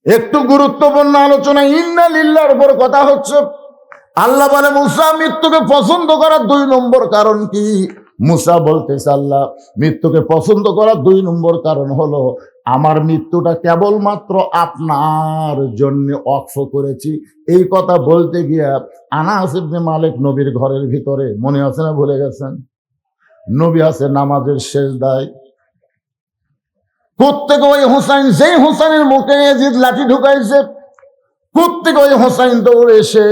একটু গুরুত্বপূর্ণ আলোচনা ইন্না লিল্লাহর উপর কথা হচ্ছে। আল্লাহ বলে, মুসা মৃত্যুকে পছন্দ করার 2 নম্বর কারণ কি? মুসা বলতেছে, আল্লাহ মৃত্যুকে পছন্দ করার 2 নম্বর কারণ হলো, আমার মৃত্যুটা কেবলমাত্র আপনার জন্য ওয়াকফ করেছি। এই কথা বলতে গিয়া আনাস ইবনে মালিক নবীর ঘরের ভিতরে, মনে আছে না ভুলে গেছেন? নবী আছে নামাজের সেজদায়, প্রত্যেক ওই হোসাইন, যেই হোসাইনের মুখে এজিদ লাঠি ঢুকাইছে, প্রত্যেক ওই হোসাইন দৌড়ে এসে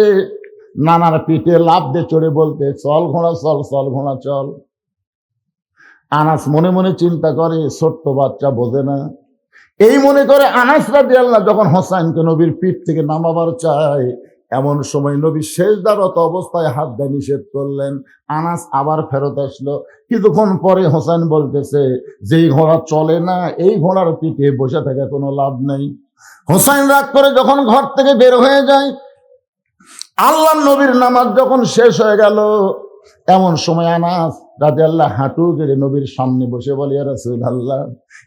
নানার পিঠে লাফ দিয়ে চড়ে বলতে, চল ঘোড়া চল, চল ঘোড়া চল। আনাস মনে মনে চিন্তা করে, ছোট্ট বাচ্চা বোঝে না, এই মনে করে আনাস রাদিয়াল্লাহু যখন হোসাইনকে নবীর পিঠ থেকে নামাবার চায়, এমন সময় নবী সেজদারত অবস্থায় হাত দিয়ে নিষেধ করলেন। আনাস আবার ফেরত আসলো। কিছুক্ষণ পরে হোসেন বলতেছে, যেই ঘোড়া চলে না, এই ঘোড়ার পিঠে বসে থাকে কোনো লাভ নেই। হোসেন রাগ করে যখন ঘর থেকে বের হয়ে যায়, আল্লাহ নবীর নামাজ যখন শেষ হয়ে গেল, এমন সময় আনাস রাদিয়াল্লাহু হাঁটু গেড়ে নবীর সামনে বসে বলে, ইয়া রাসূলুল্লাহ,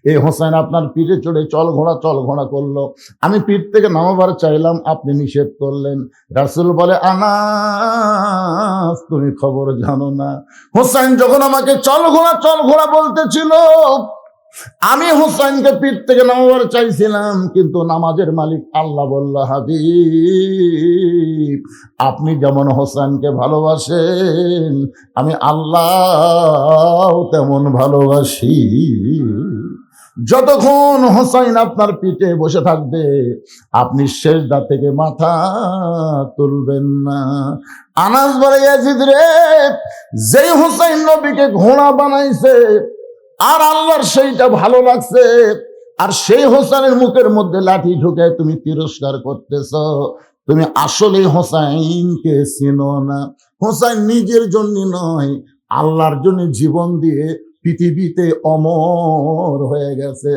এই হোসেন আপনার পিঠে চড়ে চল ঘোড়া করলো, আমি পিঠ থেকে নামাবার চাইলাম, আপনি নিষেধ করলেন। রাসূল বলে, আনাস তুমি খবর জানো না, হোসেন যখন আমাকে চল ঘোড়া বলতেছিল, আমি হোসাইনকে পিঠ থেকে নামাবার চাইছিলাম, কিন্তু নামাজের মালিক আল্লাহ বলল, হাবিব আপনি যেমন হোসাইনকে ভালোবাসেন আমি আল্লাহ তেমন ভালোবাসি। যতক্ষণ হোসাইন আপনার পিঠে বসে থাকবে আপনি সিজদা থেকে মাথা তুলবেন না। আনাস বলে, ইয়াজিদ রে, যেই হোসাইন নবীকে ঘোড়া বানাইছে আর আল্লাহর সেইটা ভালো লাগছে, আর সেই হোসাইনের মুখের মধ্যে লাঠি ঢুকে তুমি তিরস্কার করতেছ, তুমি আসলে হোসাইনকে চিনো না। হোসাইন নিজের জন্য নয়, আল্লাহর জন্য জীবন দিয়ে পৃথিবীতে অমর হয়ে গেছে।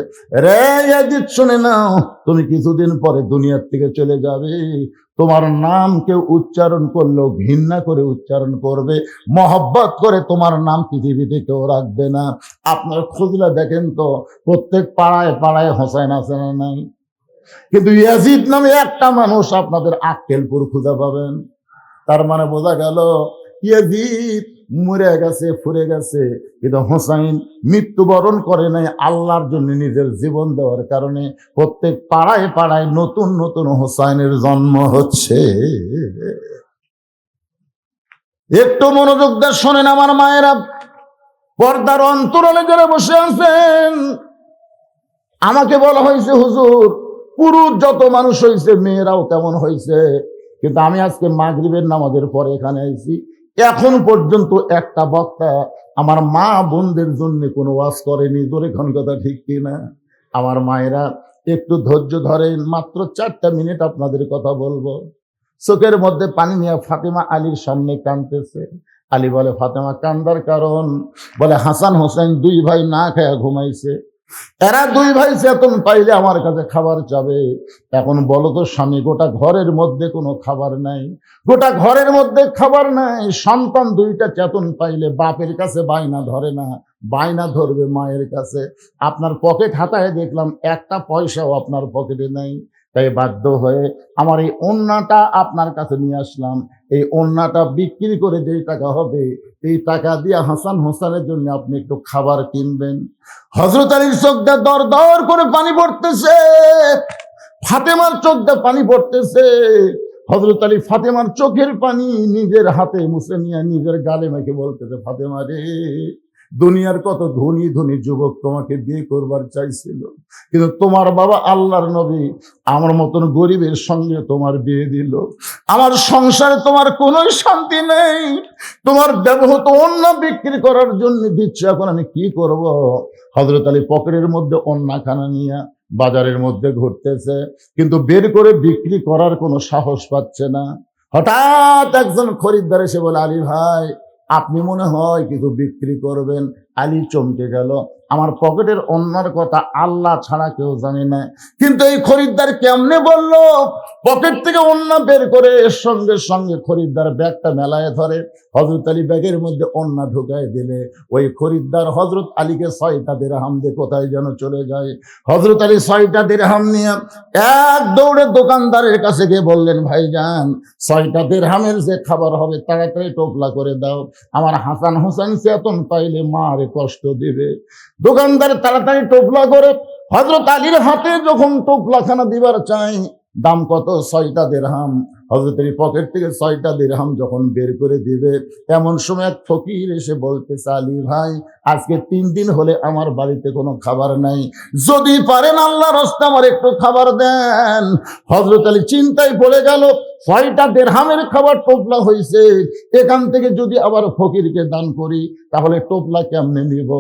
রে ইয়াজিদ শুনে নাও, তুমি কিছুদিন পরে দুনিয়ার থেকে চলে যাবে। তোমার নাম কেউ উচ্চারণ করলেও ঘৃণা করে উচ্চারণ করবে, মহব্বত করে তোমার নাম পৃথিবীতে কেউ রাখবে না। আপনার খুঁজলে দেখেন তো প্রত্যেক পাড়ায় পাড়ায় হোসাইন আছে না নাই? কিন্তু ইয়াজিদ নামে একটা মানুষ আপনাদের আক্কেলপুর খুঁজে পাবেন। তার মানে বোঝা গেল ইয়াজিদ মরে গেছে, ফুরে গেছে, কিন্তু হোসাইন মৃত্যুবরণ করে নাই। আল্লাহর জন্য নিজের জীবন দেওয়ার কারণে প্রত্যেক পাড়ায় পাড়ায় নতুন নতুন হোসাইনের জন্ম হচ্ছে। একটু মনোযোগ দিয়ে শোনেন আমার মায়েরা, পর্দার অন্তরালে যারা বসে আছেন, আমাকে বলা হয়েছে হুজুর পুরুষ যত মানুষ হয়েছে মেয়েরাও তেমন হয়েছে, কিন্তু আমি আজকে মাগরিবের নামাজের পরে এখানে আইছি, এখন পর্যন্ত একটা বক্তা আমার মা বোনদের জন্য কোনো ওয়াজ করেনি। ধরে কোন কথা ঠিক কিনা? আমার মায়েরা একটু ধৈর্য ধরেন, মাত্র 4টা মিনিট আপনাদের কথা বলবো। চোখের মধ্যে পানি নিয়ে ফাতেমা আলীর সামনে কাঁদতেছে। আলী বলে, ফাতেমা কান্দার কারণ? বলে, হাসান হোসেন 2 ভাই না খেয়ে ঘুমাইছে, এরা 2 ভাই চেতন পাইলে আমার কাছে খাবার চাবে। এখন বলো তো স্বামী, গোটা ঘরের মধ্যে কোনো খাবার নাই, গোটা ঘরের মধ্যে খাবার নাই, সন্তান 2টা চেতন পাইলে বাপের কাছে বায়না ধরে না, বায়না ধরবে মায়ের কাছে। আপনার পকেট হাতায় দেখলাম একটা পয়সাও আপনার পকেটে নাই, তাই বাধ্য হয়ে আমার এই ওন্নাটা আপনার কাছে নিয়ে আসলাম। এই ওন্নাটা বিক্রি করে যেই টাকা হবে এই টাকা দিয়ে হাসান হোসেনের জন্য আপনি একটু খাবার কিনবেন। হযরত আলীর চোখ দিয়ে দর দর করে পানি পড়তেছে, ফাতেমার চোখ দিয়ে পানি পড়তেছে। হযরত আলী ফাতেমার চোখের পানি নিজের হাতে মুছে নিয়ে নিজের গালে মেখে বলতেছে, ফাতেমা রে, দুনিয়ার কত ধনী ধনী যুবক তোমাকে বিয়ে করবার চাইছিল, কিন্তু তোমার বাবা আল্লাহর নবী আমার মতন গরিবের সঙ্গে তোমার বিয়ে দিল। আমার সংসারে তোমার কোনো শান্তি নেই, তোমার ব্যবহৃত অন্য বিক্রি করার জন্য দিচ্ছ, এখন আমি কি করব? হযরত আলী পকেটের মধ্যে অন্যখানা নিয়ে বাজারের মধ্যে ঘুরতেছে, কিন্তু বের করে বিক্রি করার কোনো সাহস পাচ্ছে না। হঠাৎ একজন খরিদ্দার এসে বলে, আলী ভাই আপনি মনে হয় কিছু বিক্রি করবেন। আলী চমকে গেল, আমার পকেটের অন্যার কথা আল্লাহ ছাড়া কেউ জানে না, কিন্তু এই খরিদ্দার কেমনে বলল? পকেট থেকে অন্য বের করে এর সঙ্গে সঙ্গে খরিদ্দার ব্যাগটা মেলায় ধরে। হযরত আলী ব্যাগের মধ্যে অন্য ঢুকায় দিলে ওই খরিদ্দার হযরত আলীকে 6টা দিরহাম দিয়ে কোথায় যেন চলে যায়। হযরত আলী 6টা দিরহাম নিয়ে এক দৌড়ে দোকানদারের কাছে গিয়ে বললেন, ভাইজান 6টা দিরহামের যে খাবার হবে তাড়াতাড়ি টোপলা করে দাও, আমার হাসান হোসেন চেতন পাইলে মারে কষ্ট দিবে। দোকানদার তাড়াতাড়ি টোপলা করে হযরত আলীর হাতে যখন টোপলাখানা দিবার চাই, দাম কত? 6টা দিরহাম। হযরত আলী পকেট থেকে 6টা দিরহাম যখন বের করে দিবে, এমন সময় এক ফকির এসে বলতেছে, আলী ভাই আজকে 3 দিন হলে আমার বাড়িতে কোনো খাবার নাই, যদি পারেন আল্লাহর রাস্তায় আমার একটু খাবার দেন। হযরত আলী চিন্তায় পড়ে গেল, 6টা দিরহামের খাবার টোপলা হয়েছে, এখান থেকে যদি আবার ফকিরকে দান করি তাহলে টোপলা কেমনে নিব?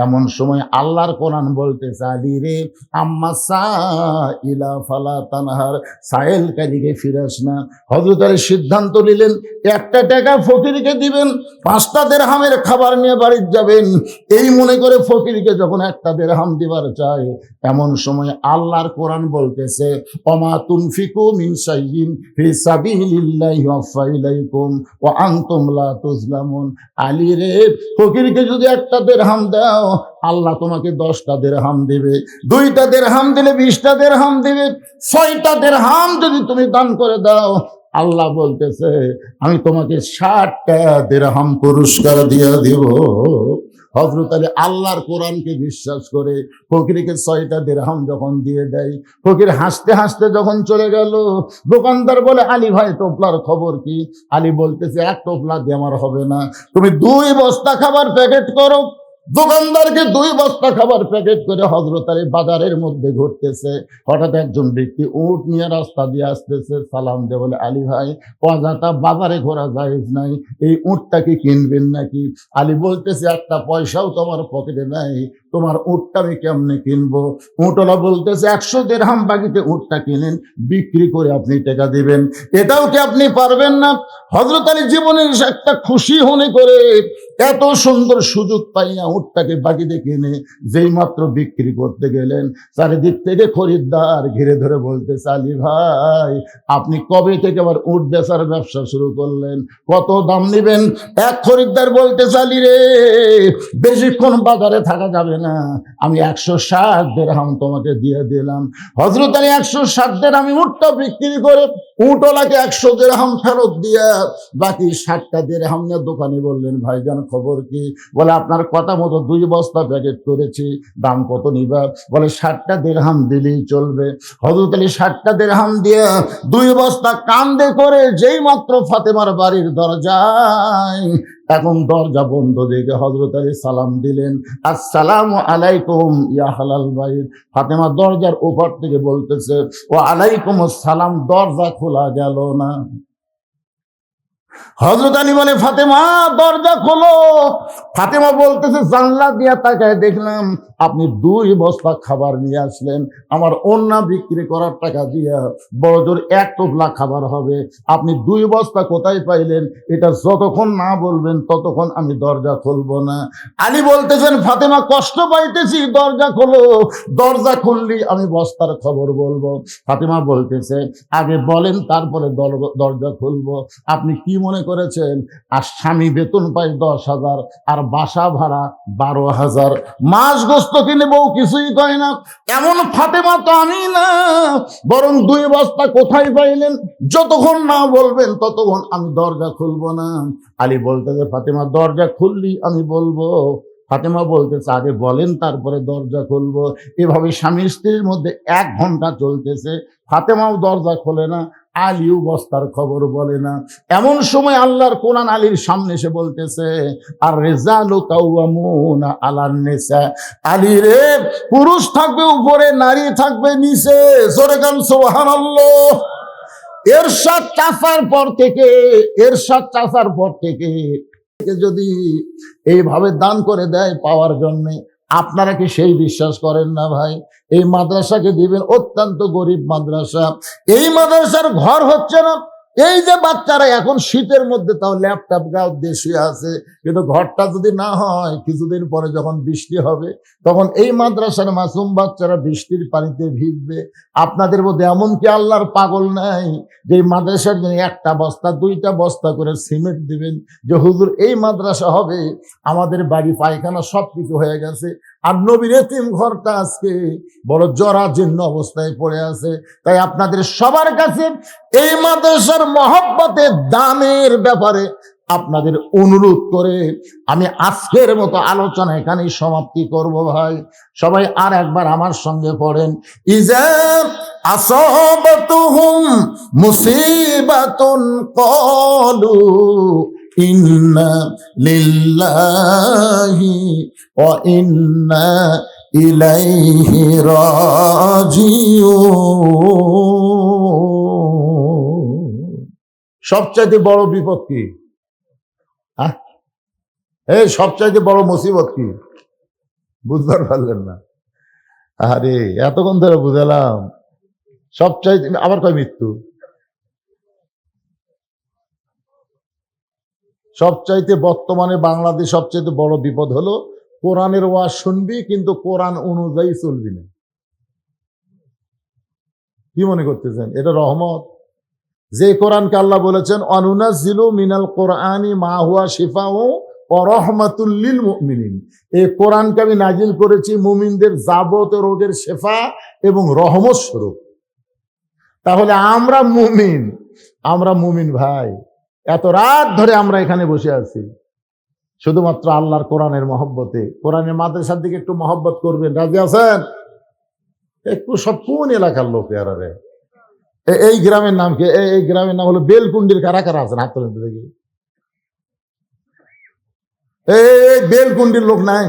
এমন সময় আল্লাহর কোরআন বলতেছে, আলী রে, আম্মা সাইলা ফালা তানহার, সাইল কালিকে ফিরাস না। হযরত আলী সিদ্ধান্ত নিলেন, 1টা টাকা ফকিরকে দিবেন, 5টা দিরহামের খাবার নিয়ে বাড়ি যাবেন। এই মনে করে ফকিরকে যখন 1টা দিরহাম দিবার চায়, এমন সময় আল্লাহর কোরআন বলতেছে, ওমা তুনফিকু মিন শাইইন ফি সাবিলিল্লাহি ওয়াফা ইলাইকুম ওয়া আনতুম লা তুজলামুন। আলী রে, ফকিরকে যদি 1টা দিরহাম দাও আল্লাহ তোমাকে 10টা দিরহাম দিবে, 2টা দিরহাম দিলে 20টা দিরহাম দিবে, 6টা দিরহাম যদি তুমি দান করে দাও আল্লাহ বলতেছে আমি তোমাকে 60টা দিরহাম পুরস্কার দিয়ে দিব। হযরত আলী আল্লাহর কোরআনকে বিশ্বাস করে ফকিরকে 6টা দিরহাম যখন দিয়ে দেয়, ফকির হাসতে হাসতে যখন চলে গেল, দোকানদার বলে, আলী ভাই টোপলার খবর কি? আলী বলতেছে, 1 টোপলা দিয়ে আমার হবে না, তুমি 2 বস্তা খাবার প্যাকেট করো। দোকানদারকে 2 বস্তা খাবার প্যাকেট করে হযরত আলী বাজারের মধ্যে ঘুরতেছে। হঠাৎ একজন ব্যক্তি উট নিয়ে রাস্তা দিয়ে আসতেছে, সালাম দিয়ে বলে, আলী ভাই পয়সাটা বাজারে ঘোরা জায়েজ নাই, এই উটটা কি কিনবেন নাকি? আলী বলতেছে, একটা পয়সাও তোমার পকেটে নাই, তোমার উটটা আমি কেমনে কিনবো? উটওয়ালা বলতেছে, 100 দিরহাম বাকিতে উটটা কিনেন, বিক্রি করে আপনি টাকা দিবেন। এটাও কি আপনি পারবেন না? হযরত আলী জীবনের একটা খুশি মনে করে এত সুন্দর সুযোগ পাইয়া উটটাকে বাকিতে কিনে যেই মাত্র বিক্রি করতে গেলেন, চারিদিক থেকে খরিদ্দার ঘিরে ধরে বলতেছে, আলী ভাই আপনি কবে থেকে আবার উট বেচার ব্যবসা শুরু করলেন? কত দাম নিবেন? এক খরিদ্দার বলতেছে, আলী রে বেশিক্ষণ বাজারে থাকা যাবে না, আমি 160 দিরহাম তোমাকে দিয়ে দিলাম। হযরত আলী 160 দিরহাম উটটা বিক্রি করে উটওয়ালাকে 100 দিরহাম ফেরত দিয়া বাকি 60টা দিরহাম নিয়ে দোকানে বললেন, ভাইজান খবর কি? বলে, আপনার কথা মতো 2 বস্তা প্যাকেট করেছি, দাম কত নিবা? বলে, 60টা দিরহাম দিলেই চলবে। হযরত আলী 60টা দিরহাম দিয়ে 2 বস্তা কান্দে করে যেই মাত্র ফাতেমার বাড়ির দরজায়, এখন দরজা বন্ধ দেখে হযরত আলী সালাম দিলেন, আসসালামু আলাইকুম ইয়া হালাল বাইত। ফাতেমা দরজার ওপর থেকে বলতেছে, ওয়া আলাইকুম আসসালাম, দরজা খোলা গেল না। হযরত আলী বলে, ফাতেমা দরজা খোলো। ফাতেমা বলতেছে, জানলা দিয়া তাকায় দেখলাম আপনি 2 বস্তা খাবার নিয়ে আসলেন, আমার ওন্না বিক্রি করার টাকা দিয়া বড়জোর 1 টোপলা খাবার হবে, আপনি 2 বস্তা কোথায় পাইলেন? এটা যতক্ষণ না বলবেন ততক্ষণ আমি দরজা খুলবো না। আলী বলতেছেন, ফাতেমা কষ্ট পাইতেছি, দরজা খোলো, দরজা খুললি আমি বস্তার খবর বলবো। ফাতেমা বলতেছে, আগে বলেন তারপরে দরজা খুলবো। আপনি কি মনে করেছেন আর স্বামী বেতন পাই 10,000 আর বাসা ভাড়া 12,000, মাস গোস্ত কিনে বউ কিছুই কয় না, এমন ফাতেমা তো আমি না, বরং 2 বস্তা কোথায় পাইলেন? যতক্ষণ না বলবেন ততক্ষণ আমি দরজা খুলবো না। আলী বলতেছে, ফাতেমা দরজা খুললি আমি বলবো। ফাতেমা বলতেছে, আগে বলেন তারপরে দরজা খুলবো। এভাবে স্বামী স্ত্রীর মধ্যে 1 ঘন্টা চলতেছে, ফাতেমাও দরজা খোলে না, আলীও বস্তার খবর বলে না। এমন সময় আল্লাহর কোরআন আলীর সামনে এসে বলতেছে, আর রিজালু কাওয়ামুনা আলান নিসা, আলী রে পুরুষ থাকবে উপরে, নারী থাকবে নিচে। জোরে গান সুবহানাল্লাহ। এরশাদ চাচার পর থেকে যদি এইভাবে দান করে দেয় পাওয়ার জন্য, আপনারা কি সেই বিশ্বাস করেন না ভাই? এই মাদ্রাসাকে দিবেন, অত্যন্ত গরিব মাদ্রাসা, এই মাদ্রাসার ঘর হচ্ছে না। এই যে বাচ্চারা এখন শীতের মধ্যে তাও ল্যাপটপ গাও দেশে আছে, কিন্তু ঘরটা যদি না হয় কিছুদিন পরে যখন বৃষ্টি হবে তখন এই মাদ্রাসার মাসুম বাচ্চারা বৃষ্টির পানিতে ভিজবে। আপনাদের মধ্যে এমন কি আল্লাহর পাগল নাই যে এই মাদ্রাসার জন্য 1টা বস্তা 2টা বস্তা করে সিমেন্ট দিবেন, যে হুজুর এই মাদ্রাসা হবে, আমাদের বাড়ি পায়খানা সবকিছু হয়ে গেছে, আর নবীর এতিম ঘরটা আজকে বড় জরাজীর্ণ অবস্থায় পড়ে আছে। তাই আপনাদের সবার কাছে এই মাদ্রাসার মহব্বতের দানের ব্যাপারে আপনাদের অনুরোধ করে আমি আজকের মতো আলোচনা এখানেই সমাপ্তি করব। ভাই সবাই আর একবার আমার সঙ্গে পড়েন, ইজা আসাবাতুহুম মুসিবাতুন ক্বালু ইন্না লিল্লাহি ওয়া ইন্না ইলাইহি রাজিউন। সবচাইতে বড় বিপদ কি? এই সবচাইতে বড় মুসিবত কি? বুঝবার পারলেন না? আরে এতক্ষণ ধরে বুঝালাম। সবচাইতে আবার কয় মৃত্যু। সবচাইতে বর্তমানে বাংলাদেশ সবচাইতে বড় বিপদ হলো কোরআনের ওয়াজ শুনবি কিন্তু কোরআন অনুযায়ী চলবি না। কি মনে করতেছেন এটা রহমত? যে কোরআনকে আল্লাহ বলেছেন অনুনাজ্জিলু মিনাল কোরআনি মা হুয়া শিফাউ ওয়া রাহমাতুল লিল মুমিনিন, এই কোরআনকে আমি নাজিল করেছি মুমিনদের যাবতীয় রোগের শেফা এবং রহমত স্বরূপ। তাহলে আমরা মুমিন ভাই, এত রাত ধরে আমরা এখানে বসে আছি, শুধুমাত্র আল্লাহর কোরআনের মহব্বতে। কোরআনের মাদ্রাসার দিকে একটু মহব্বত করবেন, রাজি আছেন? একটু সব কোন এলাকার লোক এরা রে? এই গ্রামের নাম কি? এই গ্রামের নাম হলো বেলকুন্ডির। কারা কারা আছেন হাত তুলেন তো দেখি। এই বেলকুন্ডির লোক নাই?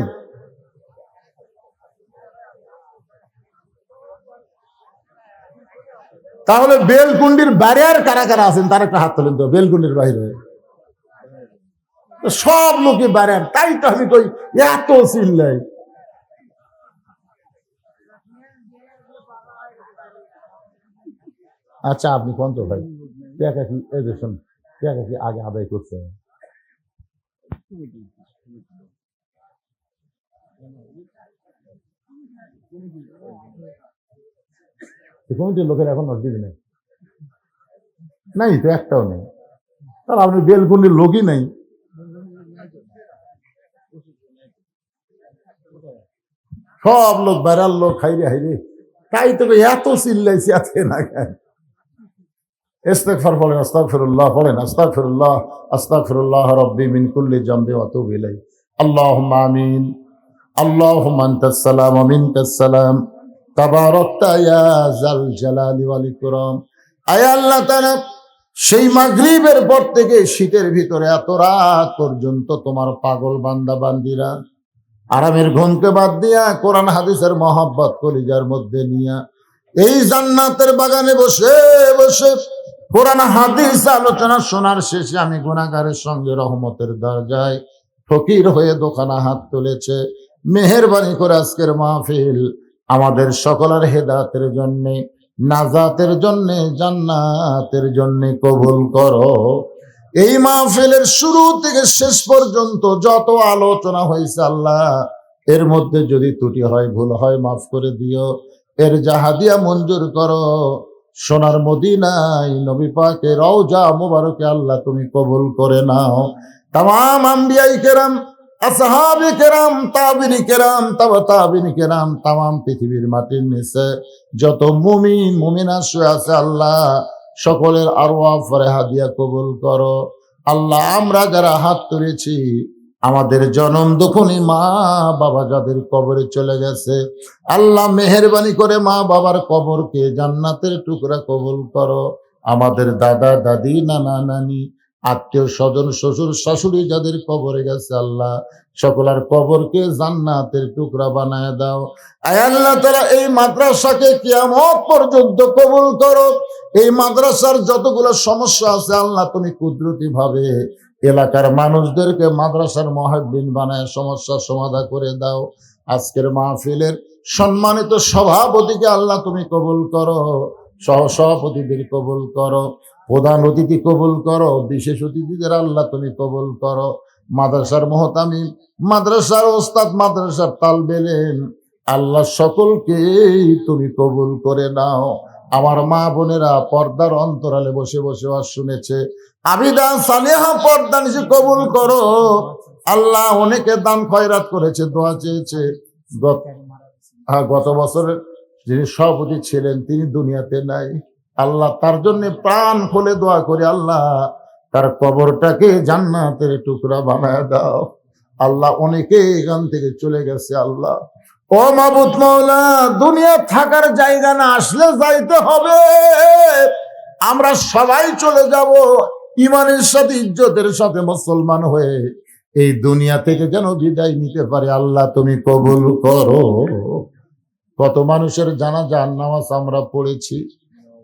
তাহলে বেলকুন্ডির বাইরে আর কারা কারা আছেন তার একটা হাত তোলেন তো। বেলকুন্ডির বাইরে সব লোকে বাইরে, তাই তো আমি কই এত চিল্লাই। আচ্ছা আপনি কোন তো ভাই, টাকা কি এই দেখুন, টাকা কি আগে আদায় করছেন? কমিটির লোকের এখন নোট দিবি নাই তো, একটাও নেই। তাহলে আপনি বেলকুন্ডির লোকই নেই। সব লোক বাইরার লোক, হাইরে হাইরে, তাই তো এত চিল্লাইছি আছে না। ইস্তেগফার পড়েন, আস্তাগফিরুল্লাহ পড়েন, আস্তাগফিরুল্লাহ, আস্তাগফিরুল্লাহ রাব্বি মিন কুল্লি জামবি ওয়া আতুবু ইলাইহি। আল্লাহুম্মা আমিন। আল্লাহুম্মা আনতাস সালাম ওয়া মিনকাস সালাম, তাবারাকতা ইয়া যাল জালালি ওয়াল ইকরাম। আয় আল্লাহ তাআলা, সেই মাগরিবের পর থেকে শীতের ভিতরে এত রাত পর্যন্ত তোমার পাগল বান্দা বান্দিরা আরামের ঘুমকে বাদ দিয়া কোরআন হাদিসের মহব্বত কলিজার মধ্যে নিয়া এই জান্নাতের বাগানে বসে বসে কোরআন হাদিস আলোচনা শোনার শেষে আমি গুনাহগারের সঙ্গে রহমতের দরজায় ফকির হয়ে দোকানা হাত তুলেছে। মেহেরবানি করে আজকের মাহফিল আমাদের সকলের হেদায়েতের জন্যে, নাজাতের জন্যে, জান্নাতের জন্যে কবুল করো। এই মাহফিলের শুরু থেকে শেষ পর্যন্ত যত আলোচনা হয়েছে আল্লাহ, এর মধ্যে যদি ত্রুটি হয়, ভুল হয়, মাফ করে দিও। এর জাহাদিয়া মঞ্জুর করো। সোনার মদিনায় নবী পাকের রওজা মুবারকে আল্লাহ তুমি কবুল করে নাও। তামাম আম্বিয়াই কেরাম, আসহাবে কেরাম, তাবিনী কেরাম, তাবিনী কেরাম, তামাম পৃথিবীর মাটির নিচে যত মুমিন মুমিনা শুয়ে আছে আল্লাহ, সকলের আরওয়াহ ফরেহা দিয়া কবুল করো। আল্লাহ আমরা যারা হাত তুলেছি, আমাদের জনম দুঃখনী মা বাবা যাদের কবরে চলে গেছে, আল্লাহ মেহেরবানি করে মা বাবার কবরকে জান্নাতের টুকরা কবুল করো। আমাদের দাদা দাদি, নানা নানি, আত্মীয় স্বজন, শ্বশুর শাশুড়ি যাদের কবরে গেছে আল্লাহ, সকলের কবরকে জান্নাতের টুকরা বানায় দাও। আয় আল্লাহ তাআলা এই মাদ্রাসাকে কিয়ামত পর্যন্ত কবুল করো। এই মাদ্রাসার যতগুলো সমস্যা আছে আল্লাহ তুমি কুদরতি ভাবে এলাকার মানুষদেরকে মাদ্রাসার মুহাব্বিন বানায় সমস্যার সমাধান করে দাও। আজকের মাহফিলের সম্মানিত সভাপতিকে আল্লাহ তুমি কবুল করো, সহ সভাপতিদের কবুল করো, প্রধান অতিথি কবুল করো, বিশেষ অতিথিদের আল্লাহ তুমি কবুল করো। মাদ্রাসার মুহতামিম, মাদ্রাসার ওস্তাদ, মাদ্রাসার তালবে ইলম আল্লাহ সকলকেই তুমি কবুল করে নাও। আমার মা বোনেরা পর্দার অন্তরালে বসে বসে ওয়াজ শুনেছে, আবিদা সালেহা পর্দা নিচে কবুল করো আল্লাহ। অনেকে দান খয়রাত করেছে, দোয়া চেয়েছে। গত বছরের যিনি সভাপতি ছিলেন তিনি দুনিয়াতে নাই আল্লাহ, তার জন্য প্রাণ খুলে দোয়া করি আল্লাহ তার কবরটাকে জান্নাতের টুকরা বানায় দাও আল্লাহ। অনেকে এখান থেকে চলে গেছে আল্লাহ। ও মাবুদ মাওলা, দুনিয়া থাকার জায়গা না, আসলে যাইতে হবে। আমরা সবাই চলে যাব ইমানের সাথে, ইজ্জতের সাথে মুসলমান হয়ে এই দুনিয়া থেকে যেন বিদায় নিতে পারে আল্লাহ তুমি কবুল করো। কত মানুষের জানাজার নামাজ আমরা পড়েছি,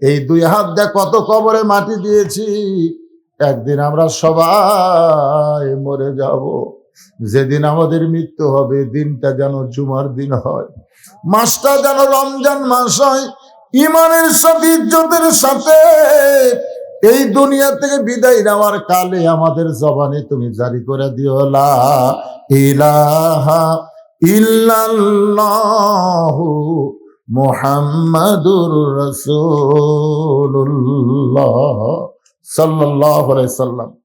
এই দুই হাত দিয়ে কত কবরে মাটি দিয়েছি। একদিন আমরা সবাই মরে যাব। যেদিন আমাদের মৃত্যু হবে দিনটা যেন জুমার দিন হয়, মাসটা যেন রমজান মাস হয়। ইমানের সাথে, ইজ্জতের সাথে এই দুনিয়া থেকে বিদায় নেওয়ার কালে আমাদের জবানে তুমি জারি করে দিও লা ইলাহা ইল্লাল্লাহু মুহাম্মাদুর রাসূলুল্লাহ সাল্লাল্লাহু আলাইহি সাল্লাম।